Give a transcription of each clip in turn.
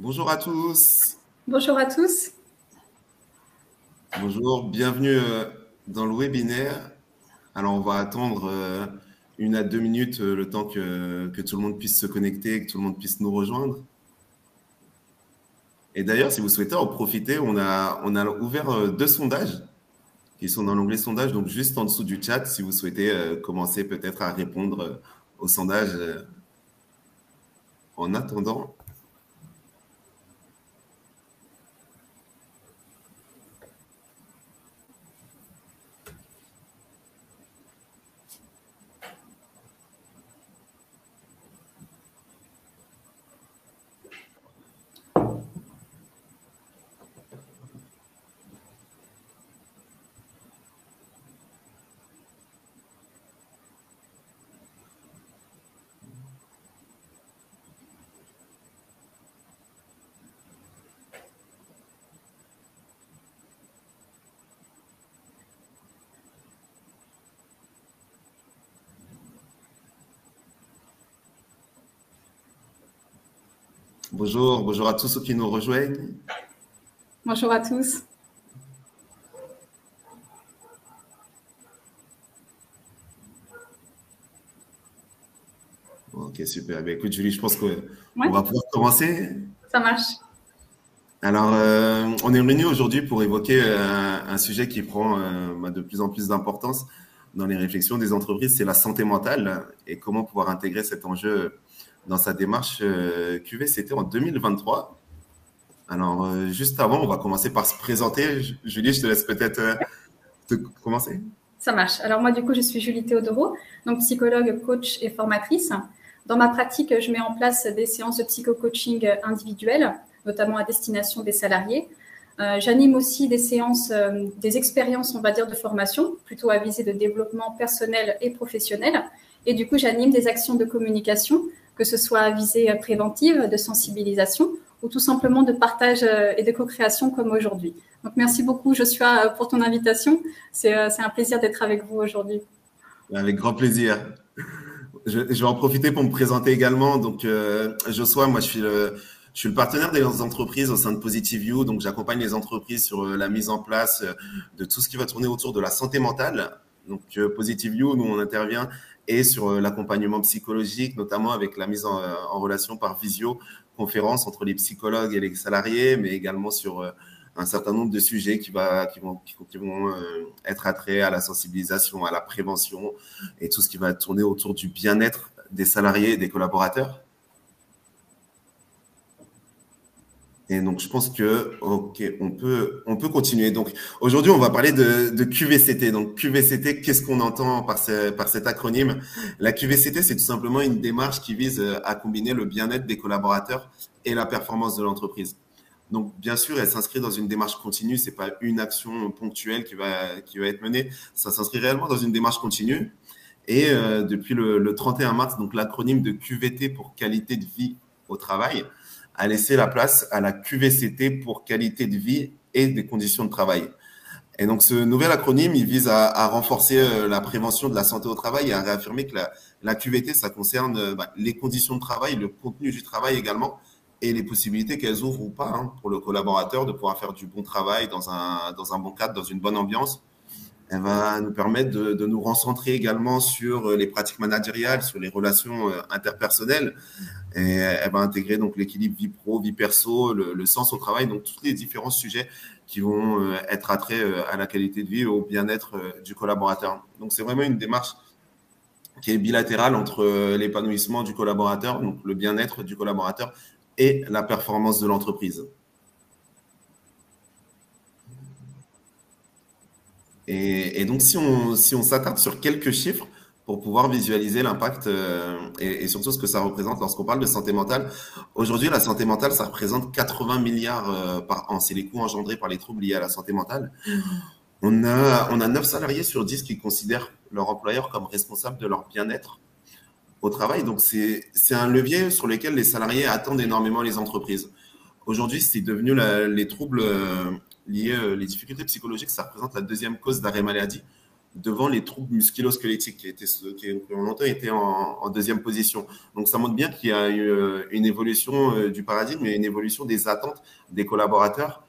Bonjour à tous. Bonjour à tous. Bonjour, bienvenue dans le webinaire. Alors, on va attendre 1 à 2 minutes le temps que tout le monde puisse se connecter, que tout le monde puisse nous rejoindre. Et d'ailleurs, si vous souhaitez en profiter, on a ouvert 2 sondages qui sont dans l'onglet sondage, donc juste en dessous du chat, si vous souhaitez commencer peut-être à répondre aux sondages en attendant. Bonjour, bonjour à tous ceux qui nous rejoignent. Bonjour à tous. Ok, super. Écoute, Julie, je pense qu'on Ouais, va pouvoir commencer. ça marche. Alors, on est réunis aujourd'hui pour évoquer un sujet qui prend de plus en plus d'importance dans les réflexions des entreprises, c'est la santé mentale et comment pouvoir intégrer cet enjeu dans sa démarche QVCT en 2023. Alors, juste avant, on va commencer par se présenter. Julie, je te laisse peut-être te commencer. Ça marche. Alors moi, du coup, je suis Julie Théodoro, donc psychologue, coach et formatrice. Dans ma pratique, je mets en place des séances de psycho-coaching individuelles, notamment à destination des salariés. J'anime aussi des séances, des expériences, on va dire, de formation, plutôt à visée de développement personnel et professionnel. Et du coup, j'anime des actions de communication, que ce soit à visée préventive, de sensibilisation, ou tout simplement de partage et de co-création comme aujourd'hui. Donc, merci beaucoup, Joshua, pour ton invitation. C'est un plaisir d'être avec vous aujourd'hui. Avec grand plaisir. Je vais en profiter pour me présenter également. Donc, Joshua, moi, je suis le partenaire des entreprises au sein de Positive You. Donc, j'accompagne les entreprises sur la mise en place de tout ce qui va tourner autour de la santé mentale. Donc, Positive You, nous, on intervient et sur l'accompagnement psychologique, notamment avec la mise en relation par visioconférence entre les psychologues et les salariés, mais également sur un certain nombre de sujets qui vont être attraits à la sensibilisation, à la prévention et tout ce qui va tourner autour du bien-être des salariés et des collaborateurs. Et donc, je pense que, OK, on peut continuer. Donc, aujourd'hui, on va parler de QVCT. Donc, QVCT, qu'est-ce qu'on entend par cet acronyme? La QVCT, c'est tout simplement une démarche qui vise à combiner le bien-être des collaborateurs et la performance de l'entreprise. Donc, bien sûr, elle s'inscrit dans une démarche continue. C'est pas une action ponctuelle qui va être menée. Ça s'inscrit réellement dans une démarche continue. Et depuis le 31 mars, donc l'acronyme de QVT pour qualité de vie au travail a laissé la place à la QVCT pour qualité de vie et des conditions de travail. Et donc, ce nouvel acronyme, il vise à renforcer la prévention de la santé au travail et à réaffirmer que la QVT, ça concerne les conditions de travail, le contenu du travail également, et les possibilités qu'elles ouvrent ou pas pour le collaborateur de pouvoir faire du bon travail dans un bon cadre, dans une bonne ambiance. Elle va nous permettre de nous recentrer également sur les pratiques managériales, sur les relations interpersonnelles. Et elle va intégrer donc l'équilibre vie pro, vie perso, le sens au travail, donc tous les différents sujets qui vont être attraits à la qualité de vie et au bien-être du collaborateur. Donc c'est vraiment une démarche qui est bilatérale entre l'épanouissement du collaborateur, donc le bien-être du collaborateur et la performance de l'entreprise. Et donc, si on s'attarde sur quelques chiffres pour pouvoir visualiser l'impact et surtout ce que ça représente lorsqu'on parle de santé mentale. Aujourd'hui, la santé mentale, ça représente 80 milliards par an. C'est les coûts engendrés par les troubles liés à la santé mentale. On a 9 salariés sur 10 qui considèrent leur employeur comme responsable de leur bien-être au travail. Donc, c'est un levier sur lequel les salariés attendent énormément les entreprises. Aujourd'hui, c'est devenu les troubles liés, les difficultés psychologiques, ça représente la deuxième cause d'arrêt maladie devant les troubles musculo-squelettiques qui ont longtemps été en deuxième position. Donc, ça montre bien qu'il y a eu une évolution du paradigme et une évolution des attentes des collaborateurs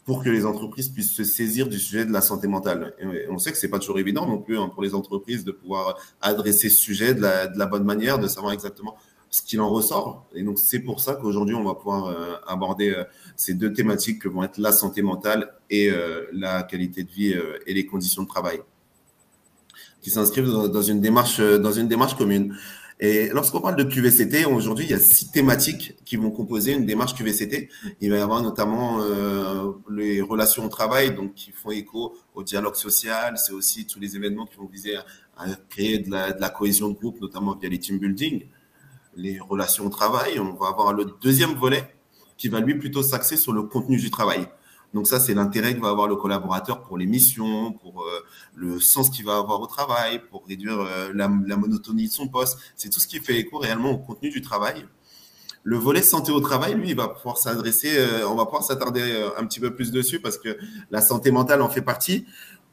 pour que les entreprises puissent se saisir du sujet de la santé mentale. Et on sait que c'est pas toujours évident non plus pour les entreprises de pouvoir adresser ce sujet de la bonne manière, de savoir exactement ce qu'il en ressort. Et donc, c'est pour ça qu'aujourd'hui, on va pouvoir aborder ces deux thématiques que vont être la santé mentale et la qualité de vie et les conditions de travail, qui s'inscrivent dans une démarche commune. Et lorsqu'on parle de QVCT, aujourd'hui, il y a 6 thématiques qui vont composer une démarche QVCT. Il va y avoir notamment les relations au travail, donc qui font écho au dialogue social. C'est aussi tous les événements qui vont viser à créer de la cohésion de groupe, notamment via les team building. Les relations au travail, on va avoir le deuxième volet qui va lui plutôt s'axer sur le contenu du travail. Donc ça, c'est l'intérêt que va avoir le collaborateur pour les missions, pour le sens qu'il va avoir au travail, pour réduire la monotonie de son poste. C'est tout ce qui fait écho réellement au contenu du travail. Le volet santé au travail, lui, il va pouvoir s'adresser, on va pouvoir s'attarder un petit peu plus dessus parce que la santé mentale en fait partie.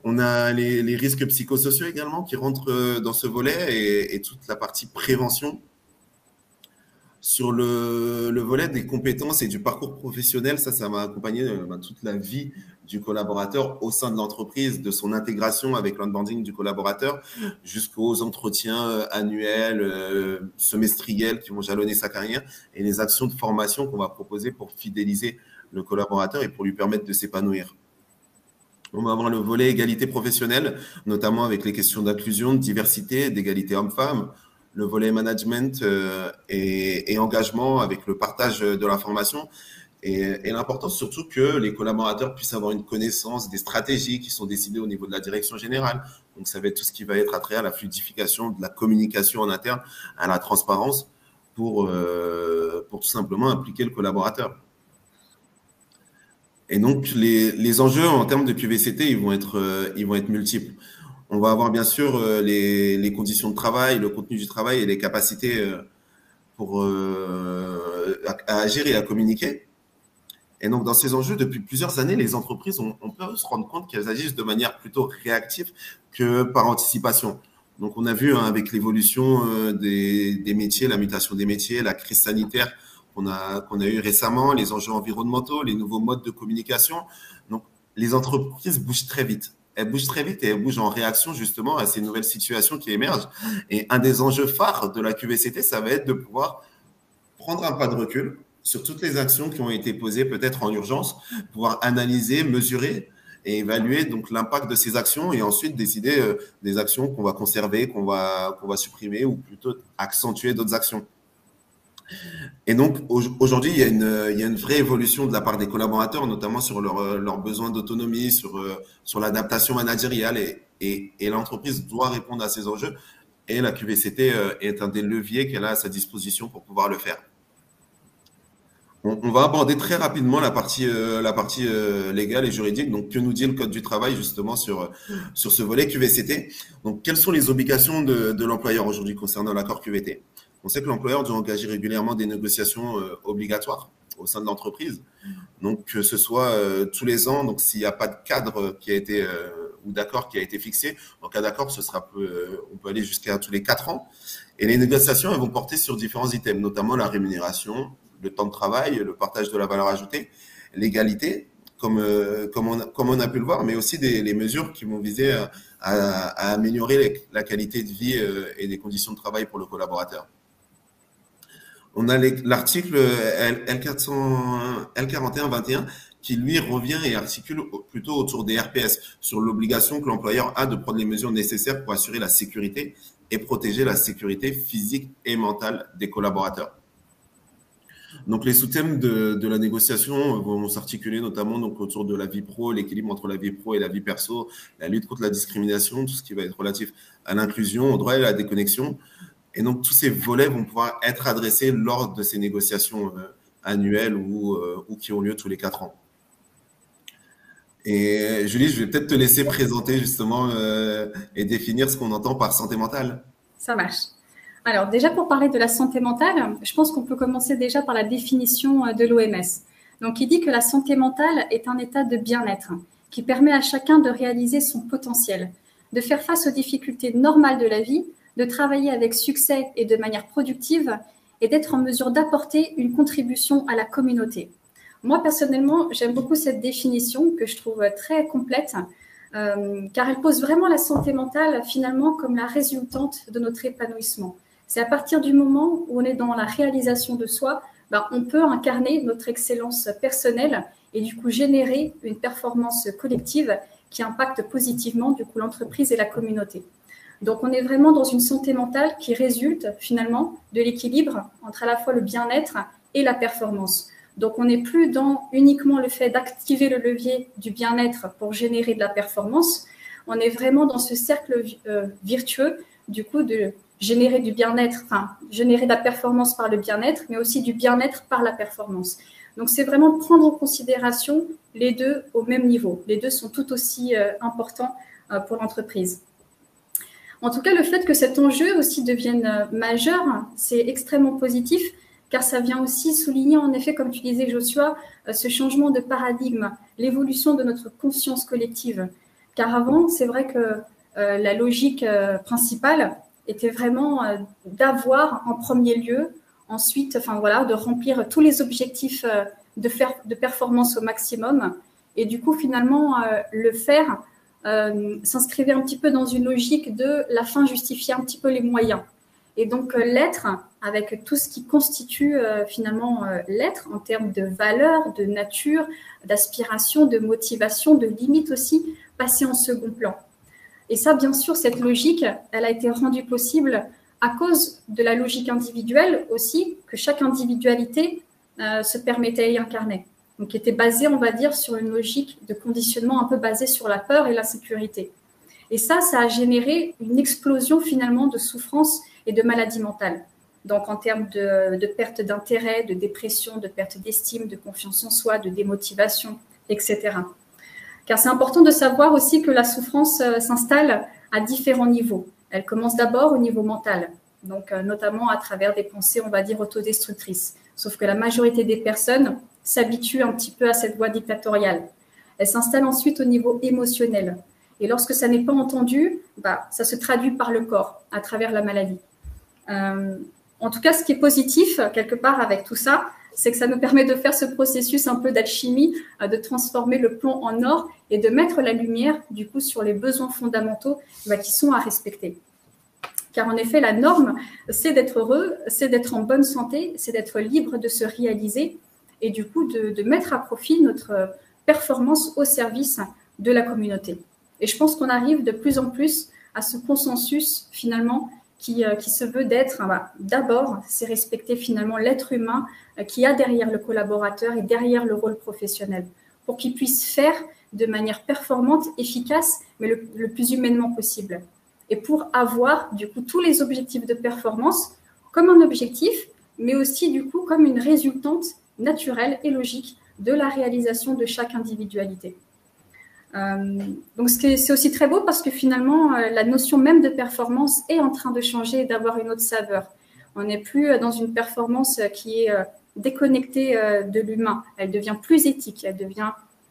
On a les risques psychosociaux également qui rentrent dans ce volet et toute la partie prévention. Sur le volet des compétences et du parcours professionnel, ça va accompagner toute la vie du collaborateur au sein de l'entreprise, de son intégration avec l'onboarding du collaborateur, jusqu'aux entretiens annuels, semestriels qui vont jalonner sa carrière et les actions de formation qu'on va proposer pour fidéliser le collaborateur et pour lui permettre de s'épanouir. On va avoir le volet égalité professionnelle, notamment avec les questions d'inclusion, de diversité, d'égalité homme-femme. Le volet management et engagement avec le partage de l'information et l'importance surtout que les collaborateurs puissent avoir une connaissance des stratégies qui sont décidées au niveau de la direction générale. Donc, ça va être tout ce qui va être attrait à la fluidification de la communication en interne, à la transparence pour tout simplement impliquer le collaborateur. Et donc, les enjeux en termes de QVCT, ils vont être multiples. On va avoir bien sûr les conditions de travail, le contenu du travail et les capacités à agir et à communiquer. Et donc, dans ces enjeux, depuis plusieurs années, les entreprises, on peut se rendre compte qu'elles agissent de manière plutôt réactive que par anticipation. Donc, on a vu avec l'évolution des métiers, la mutation des métiers, la crise sanitaire qu'on a eu récemment, les enjeux environnementaux, les nouveaux modes de communication. Donc, les entreprises bougent très vite. Elles bougent très vite et elles bougent en réaction justement à ces nouvelles situations qui émergent. Et un des enjeux phares de la QVCT, ça va être de pouvoir prendre un pas de recul sur toutes les actions qui ont été posées peut-être en urgence, pouvoir analyser, mesurer et évaluer donc l'impact de ces actions et ensuite décider des actions qu'on va conserver, qu'on va supprimer ou plutôt accentuer d'autres actions. Et donc, aujourd'hui, il y a une vraie évolution de la part des collaborateurs, notamment sur leurs besoins d'autonomie, sur l'adaptation managériale et l'entreprise doit répondre à ces enjeux. Et la QVCT est un des leviers qu'elle a à sa disposition pour pouvoir le faire. On va aborder très rapidement la partie légale et juridique. Donc, que nous dit le Code du travail justement sur ce volet QVCT? Donc, quelles sont les obligations de l'employeur aujourd'hui concernant l'accord QVT? On sait que l'employeur doit engager régulièrement des négociations obligatoires au sein de l'entreprise. Donc, que ce soit tous les ans, donc s'il n'y a pas de cadre qui a été ou d'accord qui a été fixé, en cas d'accord, on peut aller jusqu'à tous les 4 ans. Et les négociations, elles vont porter sur différents items, notamment la rémunération, le temps de travail, le partage de la valeur ajoutée, l'égalité, comme on a pu le voir, mais aussi les mesures qui vont viser à améliorer la qualité de vie et les conditions de travail pour le collaborateur. On a l'article L4121 qui, lui, revient et articule plutôt autour des RPS, sur l'obligation que l'employeur a de prendre les mesures nécessaires pour assurer la sécurité et protéger la sécurité physique et mentale des collaborateurs. Donc, les sous-thèmes de la négociation vont s'articuler notamment donc, autour de la vie pro, l'équilibre entre la vie pro et la vie perso, la lutte contre la discrimination, tout ce qui va être relatif à l'inclusion, au droit et à la déconnexion. Et donc, tous ces volets vont pouvoir être adressés lors de ces négociations annuelles ou qui ont lieu tous les 4 ans. Et Julie, je vais peut-être te laisser présenter justement et définir ce qu'on entend par santé mentale. Ça marche. Alors, déjà, pour parler de la santé mentale, je pense qu'on peut commencer déjà par la définition de l'OMS. Donc, il dit que la santé mentale est un état de bien-être qui permet à chacun de réaliser son potentiel, de faire face aux difficultés normales de la vie, de travailler avec succès et de manière productive et d'être en mesure d'apporter une contribution à la communauté. Moi, personnellement, j'aime beaucoup cette définition que je trouve très complète car elle pose vraiment la santé mentale finalement comme la résultante de notre épanouissement. C'est à partir du moment où on est dans la réalisation de soi, on peut incarner notre excellence personnelle et du coup générer une performance collective qui impacte positivement du coup l'entreprise et la communauté. Donc on est vraiment dans une santé mentale qui résulte finalement de l'équilibre entre à la fois le bien-être et la performance. Donc on n'est plus dans uniquement le fait d'activer le levier du bien-être pour générer de la performance, on est vraiment dans ce cercle virtueux du coup de générer du bien-être, générer de la performance par le bien-être, mais aussi du bien-être par la performance. Donc, c'est vraiment prendre en considération les deux au même niveau. Les deux sont tout aussi importants pour l'entreprise. En tout cas, le fait que cet enjeu aussi devienne majeur, c'est extrêmement positif, car ça vient aussi souligner, en effet, comme tu disais, Joshua, ce changement de paradigme, l'évolution de notre conscience collective. Car avant, c'est vrai que la logique principale était vraiment d'avoir en premier lieu, ensuite, de remplir tous les objectifs de performance au maximum. Et du coup, finalement, le faire s'inscrivait un petit peu dans une logique de la fin justifier un petit peu les moyens. Et donc, l'être, avec tout ce qui constitue finalement l'être en termes de valeur, de nature, d'aspiration, de motivation, de limite aussi, passer en second plan. Et ça, bien sûr, cette logique, elle a été rendue possible à cause de la logique individuelle aussi, que chaque individualité se permettait à y incarner. Donc, qui était basée, on va dire, sur une logique de conditionnement un peu basée sur la peur et l'insécurité. Et ça a généré une explosion finalement de souffrance et de maladies mentales. Donc, en termes de perte d'intérêt, de dépression, de perte d'estime, de confiance en soi, de démotivation, etc. Car c'est important de savoir aussi que la souffrance s'installe à différents niveaux. Elle commence d'abord au niveau mental, donc notamment à travers des pensées, on va dire, autodestructrices. Sauf que la majorité des personnes s'habituent un petit peu à cette voie dictatoriale. Elle s'installe ensuite au niveau émotionnel. Et lorsque ça n'est pas entendu, ça se traduit par le corps, à travers la maladie. En tout cas, ce qui est positif, quelque part, avec tout ça, c'est que ça nous permet de faire ce processus un peu d'alchimie, de transformer le plomb en or et de mettre la lumière, du coup, sur les besoins fondamentaux qui sont à respecter. Car en effet, la norme, c'est d'être heureux, c'est d'être en bonne santé, c'est d'être libre de se réaliser et du coup de mettre à profit notre performance au service de la communauté. Et je pense qu'on arrive de plus en plus à ce consensus finalement qui se veut d'être, d'abord, c'est respecter finalement l'être humain qui a derrière le collaborateur et derrière le rôle professionnel pour qu'il puisse faire de manière performante, efficace, mais le plus humainement possible. Et pour avoir du coup tous les objectifs de performance comme un objectif, mais aussi du coup comme une résultante naturelle et logique de la réalisation de chaque individualité. Donc c'est aussi très beau parce que finalement la notion même de performance est en train de changer et d'avoir une autre saveur. On n'est plus dans une performance qui est déconnectée de l'humain, elle devient plus éthique,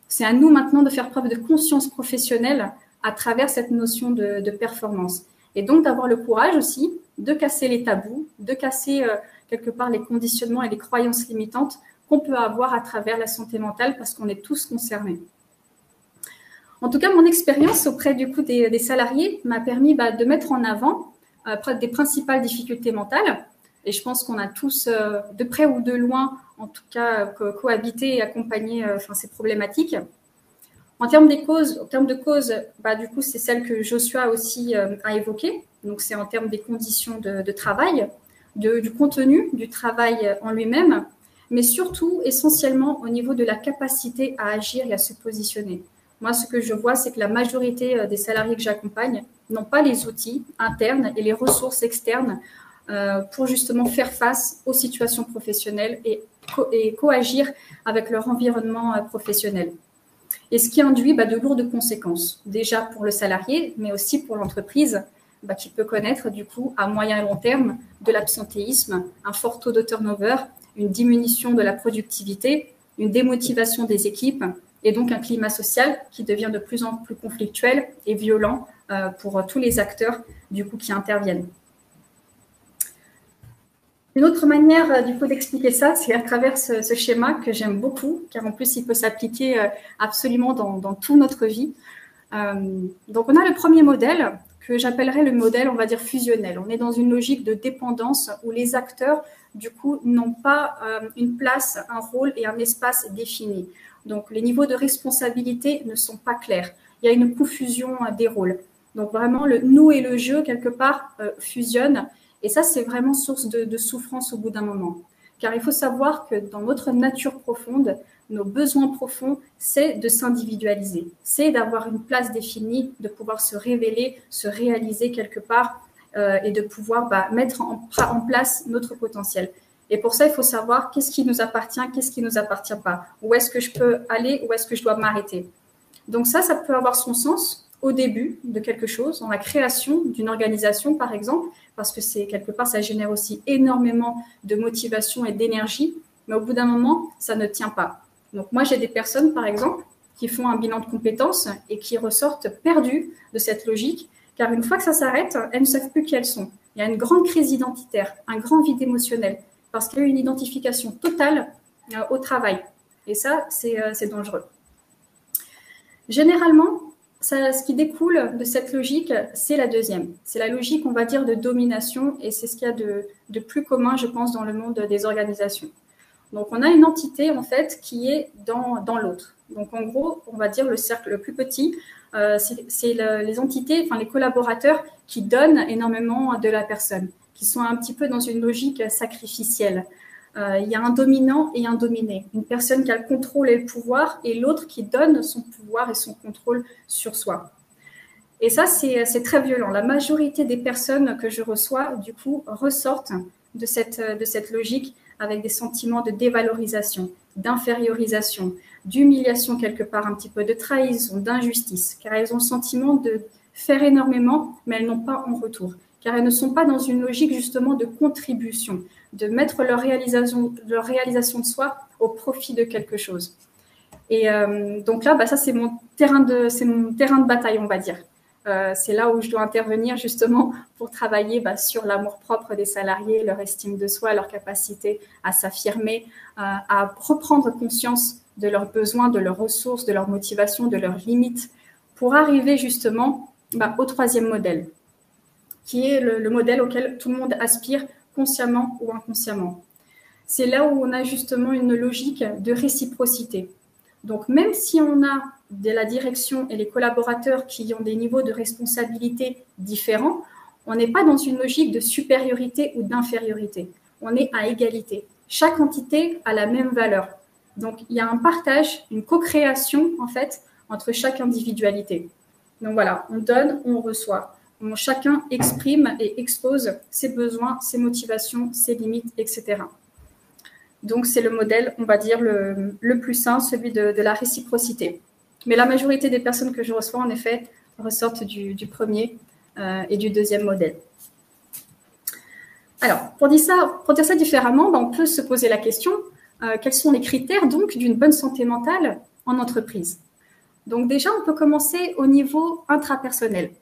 c'est à nous maintenant de faire preuve de conscience professionnelle à travers cette notion de performance. Et donc d'avoir le courage aussi de casser les tabous, de casser quelque part les conditionnements et les croyances limitantes qu'on peut avoir à travers la santé mentale parce qu'on est tous concernés. En tout cas, mon expérience auprès du coup des salariés m'a permis de mettre en avant des principales difficultés mentales. Et je pense qu'on a tous, de près ou de loin, en tout cas, cohabité et accompagné ces problématiques. En termes de causes, du coup, c'est celle que Joshua aussi a évoquée. Donc, c'est en termes des conditions de travail, du contenu du travail en lui-même, mais surtout, essentiellement, au niveau de la capacité à agir et à se positionner. Moi, ce que je vois, c'est que la majorité des salariés que j'accompagne n'ont pas les outils internes et les ressources externes pour justement faire face aux situations professionnelles et coagir avec leur environnement professionnel. Et ce qui induit de lourdes conséquences, déjà pour le salarié, mais aussi pour l'entreprise, qui peut connaître du coup à moyen et long terme de l'absentéisme, un fort taux de turnover, une diminution de la productivité, une démotivation des équipes, et donc un climat social qui devient de plus en plus conflictuel et violent pour tous les acteurs du coup qui interviennent. Une autre manière du coup d'expliquer ça, c'est à travers ce schéma que j'aime beaucoup, car en plus il peut s'appliquer absolument dans toute notre vie. Donc on a le premier modèle que j'appellerais le modèle, on va dire, fusionnel. On est dans une logique de dépendance où les acteurs, du coup, n'ont pas une place, un rôle et un espace définis. Donc les niveaux de responsabilité ne sont pas clairs. Il y a une confusion des rôles. Donc vraiment, le nous et le je, quelque part, fusionnent. Et ça, c'est vraiment source de souffrance au bout d'un moment. Car il faut savoir que dans notre nature profonde, nos besoins profonds, c'est de s'individualiser, c'est d'avoir une place définie, de pouvoir se révéler, se réaliser quelque part et de pouvoir mettre en place notre potentiel. Et pour ça, il faut savoir qu'est-ce qui nous appartient, qu'est-ce qui ne nous appartient pas, où est-ce que je peux aller, où est-ce que je dois m'arrêter. Donc ça peut avoir son sens au début de quelque chose, dans la création d'une organisation, par exemple, parce que c'est quelque part, ça génère aussi énormément de motivation et d'énergie, mais au bout d'un moment, ça ne tient pas. Donc moi, j'ai des personnes, par exemple, qui font un bilan de compétences et qui ressortent perdues de cette logique, car une fois que ça s'arrête, elles ne savent plus qui elles sont. Il y a une grande crise identitaire, un grand vide émotionnel, parce qu'il y a une identification totale au travail. Et ça, c'est dangereux. Généralement, ce qui découle de cette logique, c'est la deuxième. C'est la logique, on va dire, de domination, et c'est ce qu'il y a de plus commun, je pense, dans le monde des organisations. Donc, on a une entité, en fait, qui est dans l'autre. Donc, en gros, on va dire le cercle le plus petit, c'est les entités, enfin les collaborateurs qui donnent énormément de la personne, qui sont un petit peu dans une logique sacrificielle. Il y a un dominant et un dominé, une personne qui a le contrôle et le pouvoir, et l'autre qui donne son pouvoir et son contrôle sur soi. Et ça, c'est très violent. La majorité des personnes que je reçois, du coup, ressortent de cette logique avec des sentiments de dévalorisation, d'infériorisation, d'humiliation quelque part, un petit peu de trahison, d'injustice, car elles ont le sentiment de faire énormément, mais elles n'ont pas en retour, car elles ne sont pas dans une logique justement de contribution, de mettre leur réalisation de soi au profit de quelque chose. Et donc là, ça, c'est mon terrain de bataille, on va dire. C'est là où je dois intervenir justement pour travailler sur l'amour-propre des salariés, leur estime de soi, leur capacité à s'affirmer, à reprendre conscience de leurs besoins, de leurs ressources, de leurs motivations, de leurs limites, pour arriver justement au troisième modèle, qui est le modèle auquel tout le monde aspire, consciemment ou inconsciemment. C'est là où on a justement une logique de réciprocité. Donc, même si on a de la direction et les collaborateurs qui ont des niveaux de responsabilité différents, on n'est pas dans une logique de supériorité ou d'infériorité. On est à égalité. Chaque entité a la même valeur. Donc, il y a un partage, une co-création, en fait, entre chaque individualité. Donc, voilà, on donne, on reçoit. Chacun exprime et expose ses besoins, ses motivations, ses limites, etc. Donc, c'est le modèle, on va dire, le plus sain, celui de la réciprocité. Mais la majorité des personnes que je reçois, en effet, ressortent du premier et du deuxième modèle. Alors, pour dire ça différemment, on peut se poser la question, quels sont les critères, donc, d'une bonne santé mentale en entreprise? Donc, déjà, on peut commencer au niveau intrapersonnel.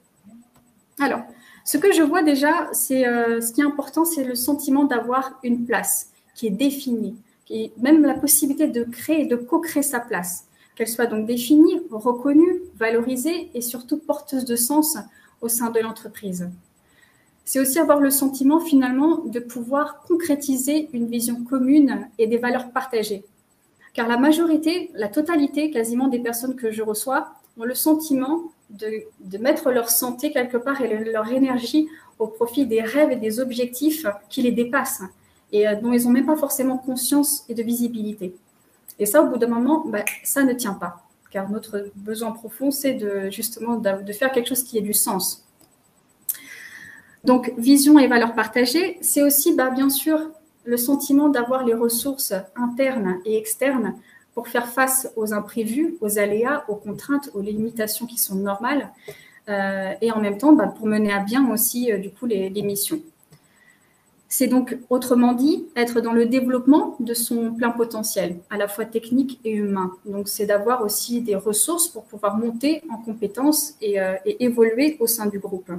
Alors, ce que je vois déjà, c'est ce qui est important, c'est le sentiment d'avoir une place qui est définie, et même la possibilité de créer et de co-créer sa place, qu'elle soit donc définie, reconnue, valorisée et surtout porteuse de sens au sein de l'entreprise. C'est aussi avoir le sentiment finalement de pouvoir concrétiser une vision commune et des valeurs partagées. Car la majorité, la totalité quasiment des personnes que je reçois ont le sentiment de mettre leur santé quelque part et leur énergie au profit des rêves et des objectifs qui les dépassent et dont ils n'ont même pas forcément conscience et de visibilité. Et ça, au bout d'un moment, ça ne tient pas. Car notre besoin profond, c'est justement de faire quelque chose qui ait du sens. Donc, vision et valeurs partagées, c'est aussi bien sûr le sentiment d'avoir les ressources internes et externes pour faire face aux imprévus, aux aléas, aux contraintes, aux limitations qui sont normales, et en même temps pour mener à bien aussi du coup les missions. C'est donc, autrement dit, être dans le développement de son plein potentiel, à la fois technique et humain. Donc, c'est d'avoir aussi des ressources pour pouvoir monter en compétences et évoluer au sein du groupe.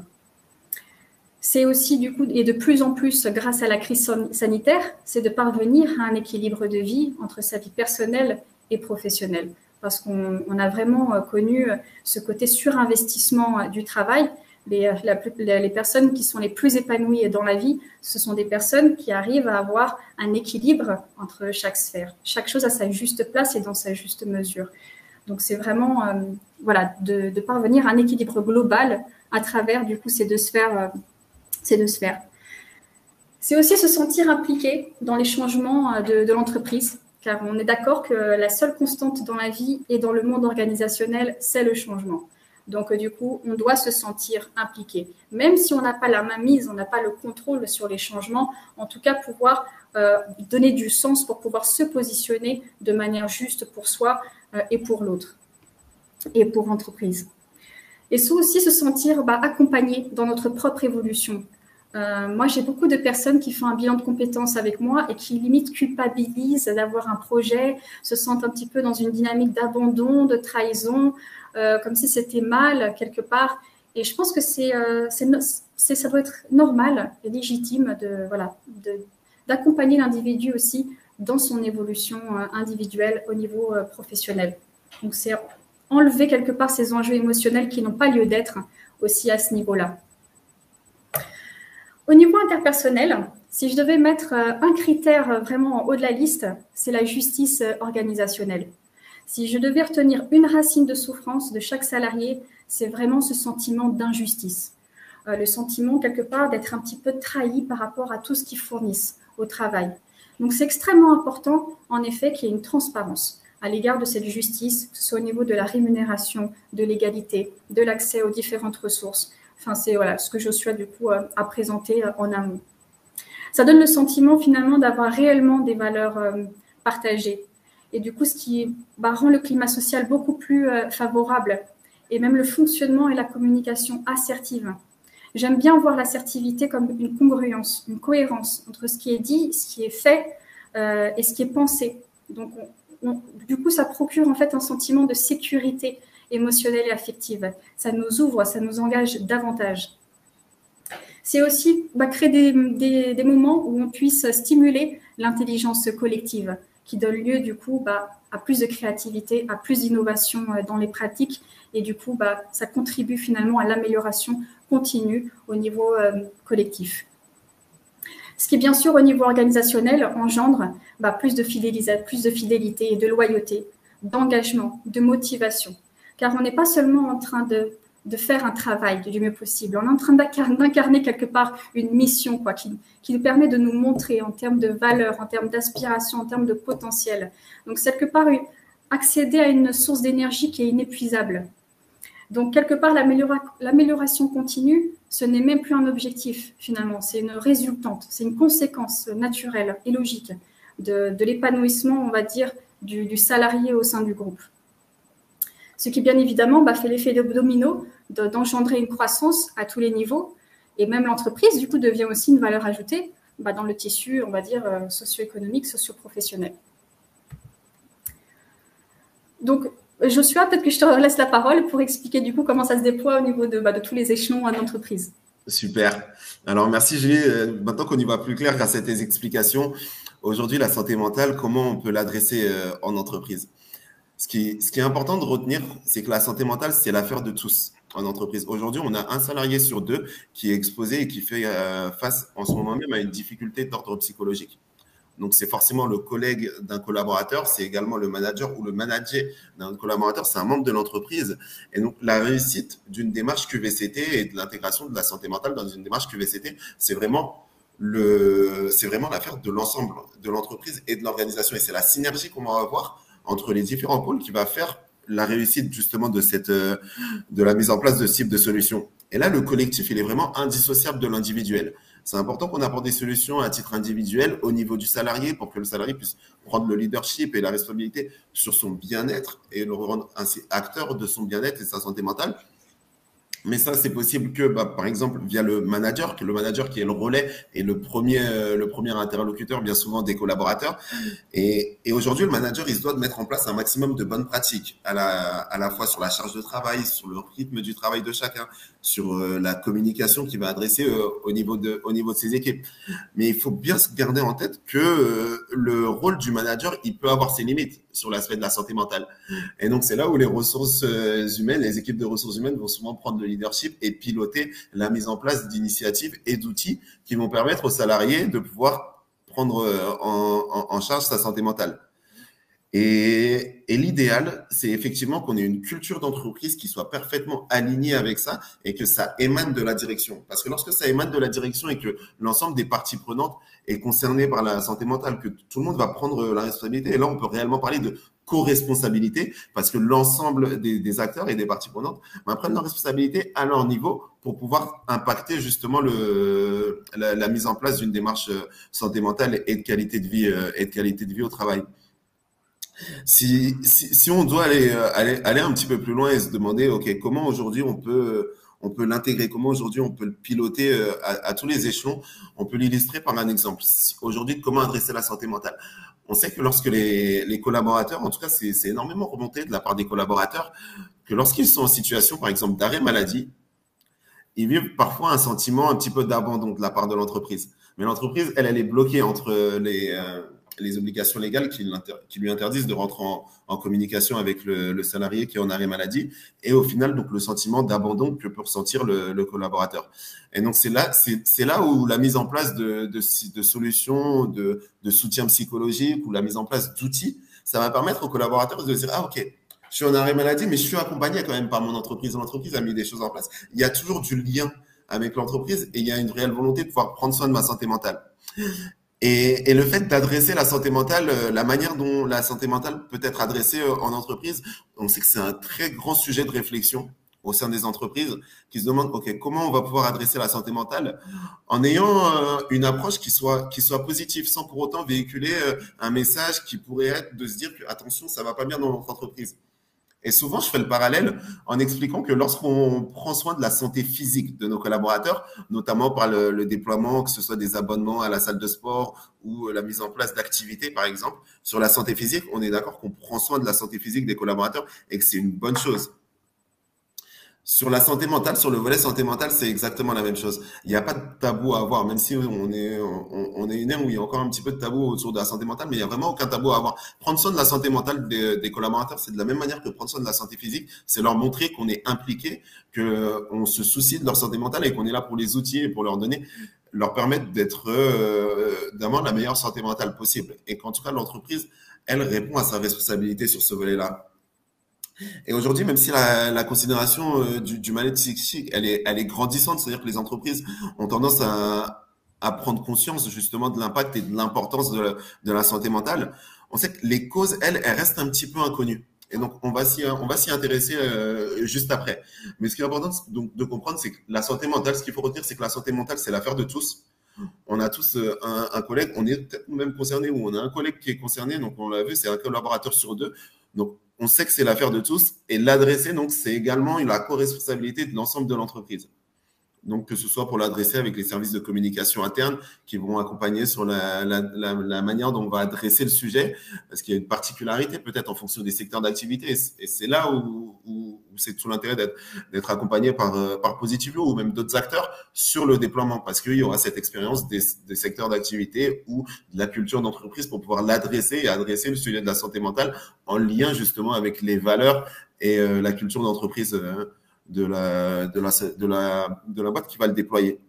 C'est aussi, du coup, et de plus en plus, grâce à la crise sanitaire, c'est de parvenir à un équilibre de vie entre sa vie personnelle et professionnelle. Parce qu'on a vraiment connu ce côté surinvestissement du travail. Les personnes qui sont les plus épanouies dans la vie, ce sont des personnes qui arrivent à avoir un équilibre entre chaque sphère. Chaque chose a sa juste place et dans sa juste mesure. Donc, c'est vraiment voilà, de parvenir à un équilibre global à travers, du coup, ces deux sphères. C'est aussi se sentir impliqué dans les changements de l'entreprise, car on est d'accord que la seule constante dans la vie et dans le monde organisationnel, c'est le changement. Donc, du coup, on doit se sentir impliqué. Même si on n'a pas la mainmise, on n'a pas le contrôle sur les changements, en tout cas, pouvoir donner du sens pour pouvoir se positionner de manière juste pour soi et pour l'autre, et pour l'entreprise. Et c'est aussi se sentir accompagné dans notre propre évolution. Moi, j'ai beaucoup de personnes qui font un bilan de compétences avec moi et qui limite culpabilisent d'avoir un projet, se sentent un petit peu dans une dynamique d'abandon, de trahison, comme si c'était mal quelque part. Et je pense que ça doit être normal et légitime d'accompagner l'individu aussi dans son évolution individuelle au niveau professionnel. Donc, c'est enlever quelque part ces enjeux émotionnels qui n'ont pas lieu d'être aussi à ce niveau-là. Au niveau interpersonnel, si je devais mettre un critère vraiment en haut de la liste, c'est la justice organisationnelle. Si je devais retenir une racine de souffrance de chaque salarié, c'est vraiment ce sentiment d'injustice. Le sentiment, quelque part, d'être un petit peu trahi par rapport à tout ce qu'ils fournissent au travail. Donc, c'est extrêmement important, en effet, qu'il y ait une transparence à l'égard de cette justice, que ce soit au niveau de la rémunération, de l'égalité, de l'accès aux différentes ressources. Enfin, c'est ce que Joshua, du coup, a présenté en amont. Ça donne le sentiment, finalement, d'avoir réellement des valeurs partagées. Et du coup, ce qui rend le climat social beaucoup plus favorable, et même le fonctionnement et la communication assertive. J'aime bien voir l'assertivité comme une congruence, une cohérence entre ce qui est dit, ce qui est fait et ce qui est pensé. Donc, du coup, ça procure en fait un sentiment de sécurité émotionnelle et affective. Ça nous ouvre, ça nous engage davantage. C'est aussi créer des moments où on puisse stimuler l'intelligence collective, qui donne lieu du coup à plus de créativité, à plus d'innovation dans les pratiques, et du coup ça contribue finalement à l'amélioration continue au niveau collectif. Ce qui, bien sûr, au niveau organisationnel, engendre plus de fidélité et de loyauté, d'engagement, de motivation. Car on n'est pas seulement en train de faire un travail du mieux possible, on est en train d'incarner quelque part une mission qui nous permet de nous montrer en termes de valeur, en termes d'aspiration, en termes de potentiel. Donc, quelque part, accéder à une source d'énergie qui est inépuisable. Donc, quelque part, l'amélioration continue, ce n'est même plus un objectif, finalement. C'est une résultante, c'est une conséquence naturelle et logique de l'épanouissement, on va dire, du salarié au sein du groupe. Ce qui, bien évidemment, fait l'effet domino d'engendrer une croissance à tous les niveaux. Et même l'entreprise, du coup, devient aussi une valeur ajoutée dans le tissu, on va dire, socio-économique, socio-professionnel. Donc, Joshua, peut-être que je te laisse la parole pour expliquer du coup comment ça se déploie au niveau de tous les échelons de l'entreprise. Super. Alors, merci Julie. Maintenant qu'on y va plus clair grâce à tes explications, aujourd'hui, la santé mentale, comment on peut l'adresser en entreprise? Ce qui est important de retenir, c'est que la santé mentale, c'est l'affaire de tous en entreprise. Aujourd'hui, on a un salarié sur deux qui est exposé et qui fait face en ce moment même à une difficulté d'ordre psychologique. Donc, c'est forcément le collègue d'un collaborateur, c'est également le manager ou le manager d'un collaborateur, c'est un membre de l'entreprise. Et donc, la réussite d'une démarche QVCT et de l'intégration de la santé mentale dans une démarche QVCT, c'est vraiment l'affaire de l'ensemble de l'entreprise et de l'organisation. Et c'est la synergie qu'on va avoir entre les différents pôles qui va faire la réussite justement de la mise en place de ce type de solutions. Et là, le collectif, il est vraiment indissociable de l'individuel. C'est important qu'on apporte des solutions à titre individuel au niveau du salarié pour que le salarié puisse prendre le leadership et la responsabilité sur son bien-être et le rendre ainsi acteur de son bien-être et de sa santé mentale. Mais ça, c'est possible que, par exemple, via le manager, que le manager qui est le relais et le premier interlocuteur, bien souvent des collaborateurs. Et aujourd'hui, le manager, il se doit de mettre en place un maximum de bonnes pratiques, à la fois sur la charge de travail, sur le rythme du travail de chacun, sur la communication qu'il va adresser au niveau de ses équipes. Mais il faut bien se garder en tête que le rôle du manager, il peut avoir ses limites sur l'aspect de la santé mentale. Et donc, c'est là où les ressources humaines, les équipes de ressources humaines vont souvent prendre le leadership et piloter la mise en place d'initiatives et d'outils qui vont permettre aux salariés de pouvoir prendre en charge sa santé mentale. Et l'idéal, c'est effectivement qu'on ait une culture d'entreprise qui soit parfaitement alignée avec ça et que ça émane de la direction. Parce que lorsque ça émane de la direction et que l'ensemble des parties prenantes est concerné par la santé mentale, que tout le monde va prendre la responsabilité, et là, on peut réellement parler de co-responsabilité parce que l'ensemble des acteurs et des parties prenantes prennent leur responsabilité à leur niveau pour pouvoir impacter justement la mise en place d'une démarche santé mentale et de qualité de vie au travail. Si on doit aller un petit peu plus loin et se demander, OK, comment aujourd'hui on peut l'intégrer, comment aujourd'hui on peut le piloter à tous les échelons, on peut l'illustrer par un exemple. Aujourd'hui, comment adresser la santé mentale? On sait que lorsque les collaborateurs, en tout cas, c'est énormément remonté de la part des collaborateurs, que lorsqu'ils sont en situation, par exemple, d'arrêt maladie, ils vivent parfois un sentiment un petit peu d'abandon de la part de l'entreprise. Mais l'entreprise, elle est bloquée entre les obligations légales qui lui interdisent de rentrer en communication avec le salarié qui est en arrêt maladie et au final, donc, le sentiment d'abandon que peut ressentir le collaborateur. Et donc, c'est là où la mise en place de solutions, de soutien psychologique ou la mise en place d'outils, ça va permettre aux collaborateurs de se dire, ah, OK, je suis en arrêt maladie, mais je suis accompagné quand même par mon entreprise. L'entreprise a mis des choses en place. Il y a toujours du lien avec l'entreprise et il y a une réelle volonté de pouvoir prendre soin de ma santé mentale. Et le fait d'adresser la santé mentale, la manière dont la santé mentale peut être adressée en entreprise, on sait que c'est un très grand sujet de réflexion au sein des entreprises qui se demandent, OK, comment on va pouvoir adresser la santé mentale en ayant une approche qui soit positive sans pour autant véhiculer un message qui pourrait être de se dire que, attention, ça va pas bien dans notre entreprise. Et souvent, je fais le parallèle en expliquant que lorsqu'on prend soin de la santé physique de nos collaborateurs, notamment par le déploiement, que ce soit des abonnements à la salle de sport ou la mise en place d'activités, par exemple, sur la santé physique, on est d'accord qu'on prend soin de la santé physique des collaborateurs et que c'est une bonne chose. Sur la santé mentale, sur le volet santé mentale, c'est exactement la même chose. Il n'y a pas de tabou à avoir, même si on est une ère où il y a encore un petit peu de tabou autour de la santé mentale, mais il n'y a vraiment aucun tabou à avoir. Prendre soin de la santé mentale des collaborateurs, c'est de la même manière que prendre soin de la santé physique, c'est leur montrer qu'on est impliqué, qu'on se soucie de leur santé mentale et qu'on est là pour les outiller et pour leur permettre d'avoir la meilleure santé mentale possible. Et qu'en tout cas, l'entreprise, elle répond à sa responsabilité sur ce volet-là. Et aujourd'hui, même si la considération du mal-être psychique, elle est grandissante, c'est-à-dire que les entreprises ont tendance à prendre conscience justement de l'impact et de l'importance de la santé mentale, on sait que les causes, elles restent un petit peu inconnues. Et donc, on va s'y intéresser juste après. Mais ce qui est important donc, de comprendre, c'est que la santé mentale, ce qu'il faut retenir, c'est que la santé mentale, c'est l'affaire de tous. On a tous un collègue, on est peut-être même concerné ou on a un collègue qui est concerné, donc on l'a vu, c'est un collaborateur sur deux. Donc, on sait que c'est l'affaire de tous et l'adresser, donc, c'est également la co-responsabilité de l'ensemble de l'entreprise. Donc, que ce soit pour l'adresser avec les services de communication interne qui vont accompagner sur la manière dont on va adresser le sujet, parce qu'il y a une particularité peut-être en fonction des secteurs d'activité. Et c'est là où c'est tout l'intérêt d'être accompagné par Positivio ou même d'autres acteurs sur le déploiement, parce qu'il y aura cette expérience des secteurs d'activité ou de la culture d'entreprise pour pouvoir l'adresser et adresser le sujet de la santé mentale en lien justement avec les valeurs et la culture d'entreprise de la boîte qui va le déployer.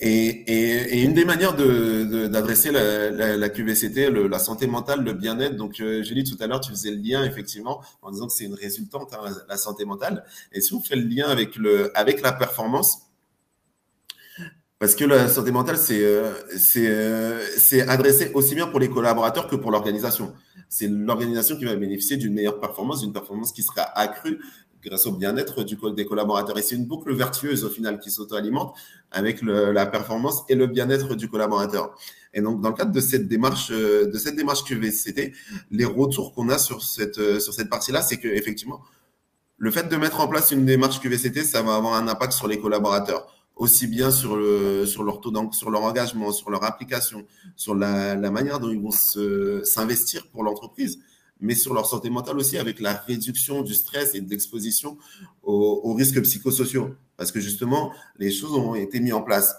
Et une des manières d'adresser la QVCT, la santé mentale, le bien-être, donc j'ai dit tout à l'heure, tu faisais le lien effectivement en disant que c'est une résultante, hein, la santé mentale. Et si on fait le lien avec la performance, parce que la santé mentale, c'est adressé aussi bien pour les collaborateurs que pour l'organisation. C'est l'organisation qui va bénéficier d'une meilleure performance, d'une performance qui sera accrue grâce au bien-être des collaborateurs. Et c'est une boucle vertueuse au final qui s'auto-alimente avec la performance et le bien-être du collaborateur. Et donc, dans le cadre de cette démarche QVCT, les retours qu'on a sur cette partie-là, c'est que effectivement, Le fait de mettre en place une démarche QVCT, ça va avoir un impact sur les collaborateurs, aussi bien sur leur sur leur engagement, sur leur application, sur la manière dont ils vont s'investir pour l'entreprise, mais sur leur santé mentale aussi, avec la réduction du stress et de l'exposition aux risques psychosociaux. Parce que justement, les choses ont été mises en place.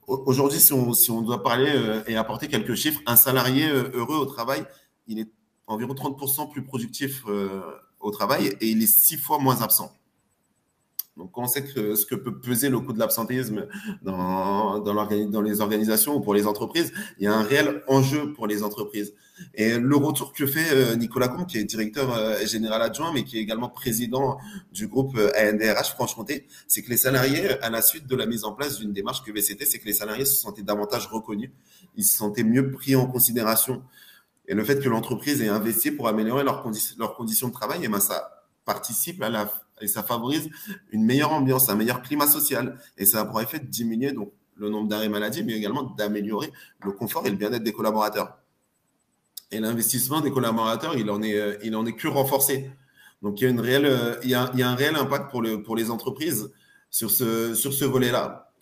Aujourd'hui, si on doit parler et apporter quelques chiffres, un salarié heureux au travail, il est environ 30% plus productif au travail et il est 6 fois moins absent. Donc, on sait que ce que peut peser le coût de l'absentéisme dans les organisations ou pour les entreprises, il y a un réel enjeu pour les entreprises. Et le retour que fait Nicolas Combe, qui est directeur général adjoint, mais qui est également président du groupe ANDRH Franche-Comté, c'est que les salariés, à la suite de la mise en place d'une démarche QVCT, c'est que les salariés se sentaient davantage reconnus, ils se sentaient mieux pris en considération. Et le fait que l'entreprise ait investi pour améliorer leurs conditions de travail, et ben ça participe et ça favorise une meilleure ambiance, un meilleur climat social. Et ça a pour effet de diminuer donc, le nombre d'arrêts maladie, mais également d'améliorer le confort et le bien-être des collaborateurs. Et l'investissement des collaborateurs, il en est que renforcé. Donc, il y a un réel impact pour les entreprises sur ce volet-là.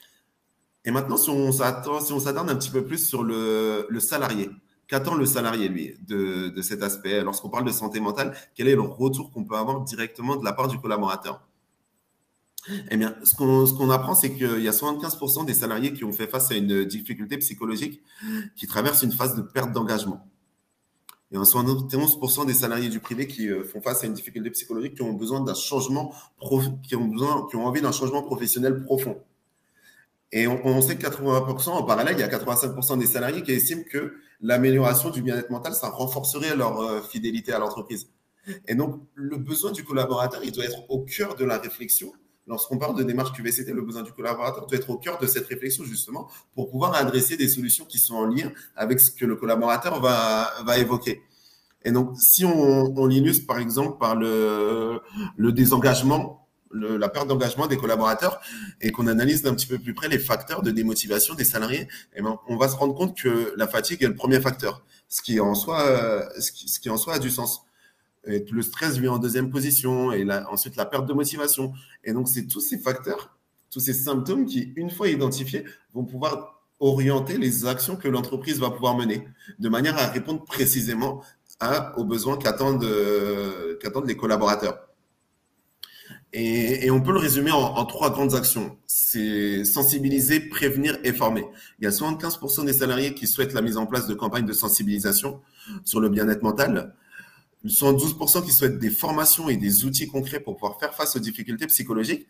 Et maintenant, si on s'attarde un petit peu plus sur le salarié, qu'attend le salarié, lui, de cet aspect? Lorsqu'on parle de santé mentale, quel est le retour qu'on peut avoir directement de la part du collaborateur? Eh bien, ce qu'on apprend, c'est qu'il y a 75% des salariés qui ont fait face à une difficulté psychologique qui traversent une phase de perte d'engagement. Il y a 71% des salariés du privé qui font face à une difficulté psychologique, qui ont besoin d'un changement, qui ont envie d'un changement professionnel profond. Et on sait que 80%, en parallèle, il y a 85% des salariés qui estiment que l'amélioration du bien-être mental, ça renforcerait leur fidélité à l'entreprise. Et donc, le besoin du collaborateur, il doit être au cœur de la réflexion. Lorsqu'on parle de démarche QVCT, le besoin du collaborateur doit être au cœur de cette réflexion, justement, pour pouvoir adresser des solutions qui sont en lien avec ce que le collaborateur va évoquer. Et donc, si on l'illustre, par exemple, par le désengagement, la perte d'engagement des collaborateurs et qu'on analyse d'un petit peu plus près les facteurs de démotivation des salariés, eh ben, on va se rendre compte que la fatigue est le premier facteur, ce qui en soi a du sens. Et le stress vient en deuxième position et ensuite la perte de motivation. Et donc, c'est tous ces facteurs, tous ces symptômes qui, une fois identifiés, vont pouvoir orienter les actions que l'entreprise va pouvoir mener de manière à répondre précisément aux besoins qu'attendent les collaborateurs. Et on peut le résumer en 3 grandes actions. C'est sensibiliser, prévenir et former. Il y a 75% des salariés qui souhaitent la mise en place de campagnes de sensibilisation sur le bien-être mental. 112% qui souhaitent des formations et des outils concrets pour pouvoir faire face aux difficultés psychologiques.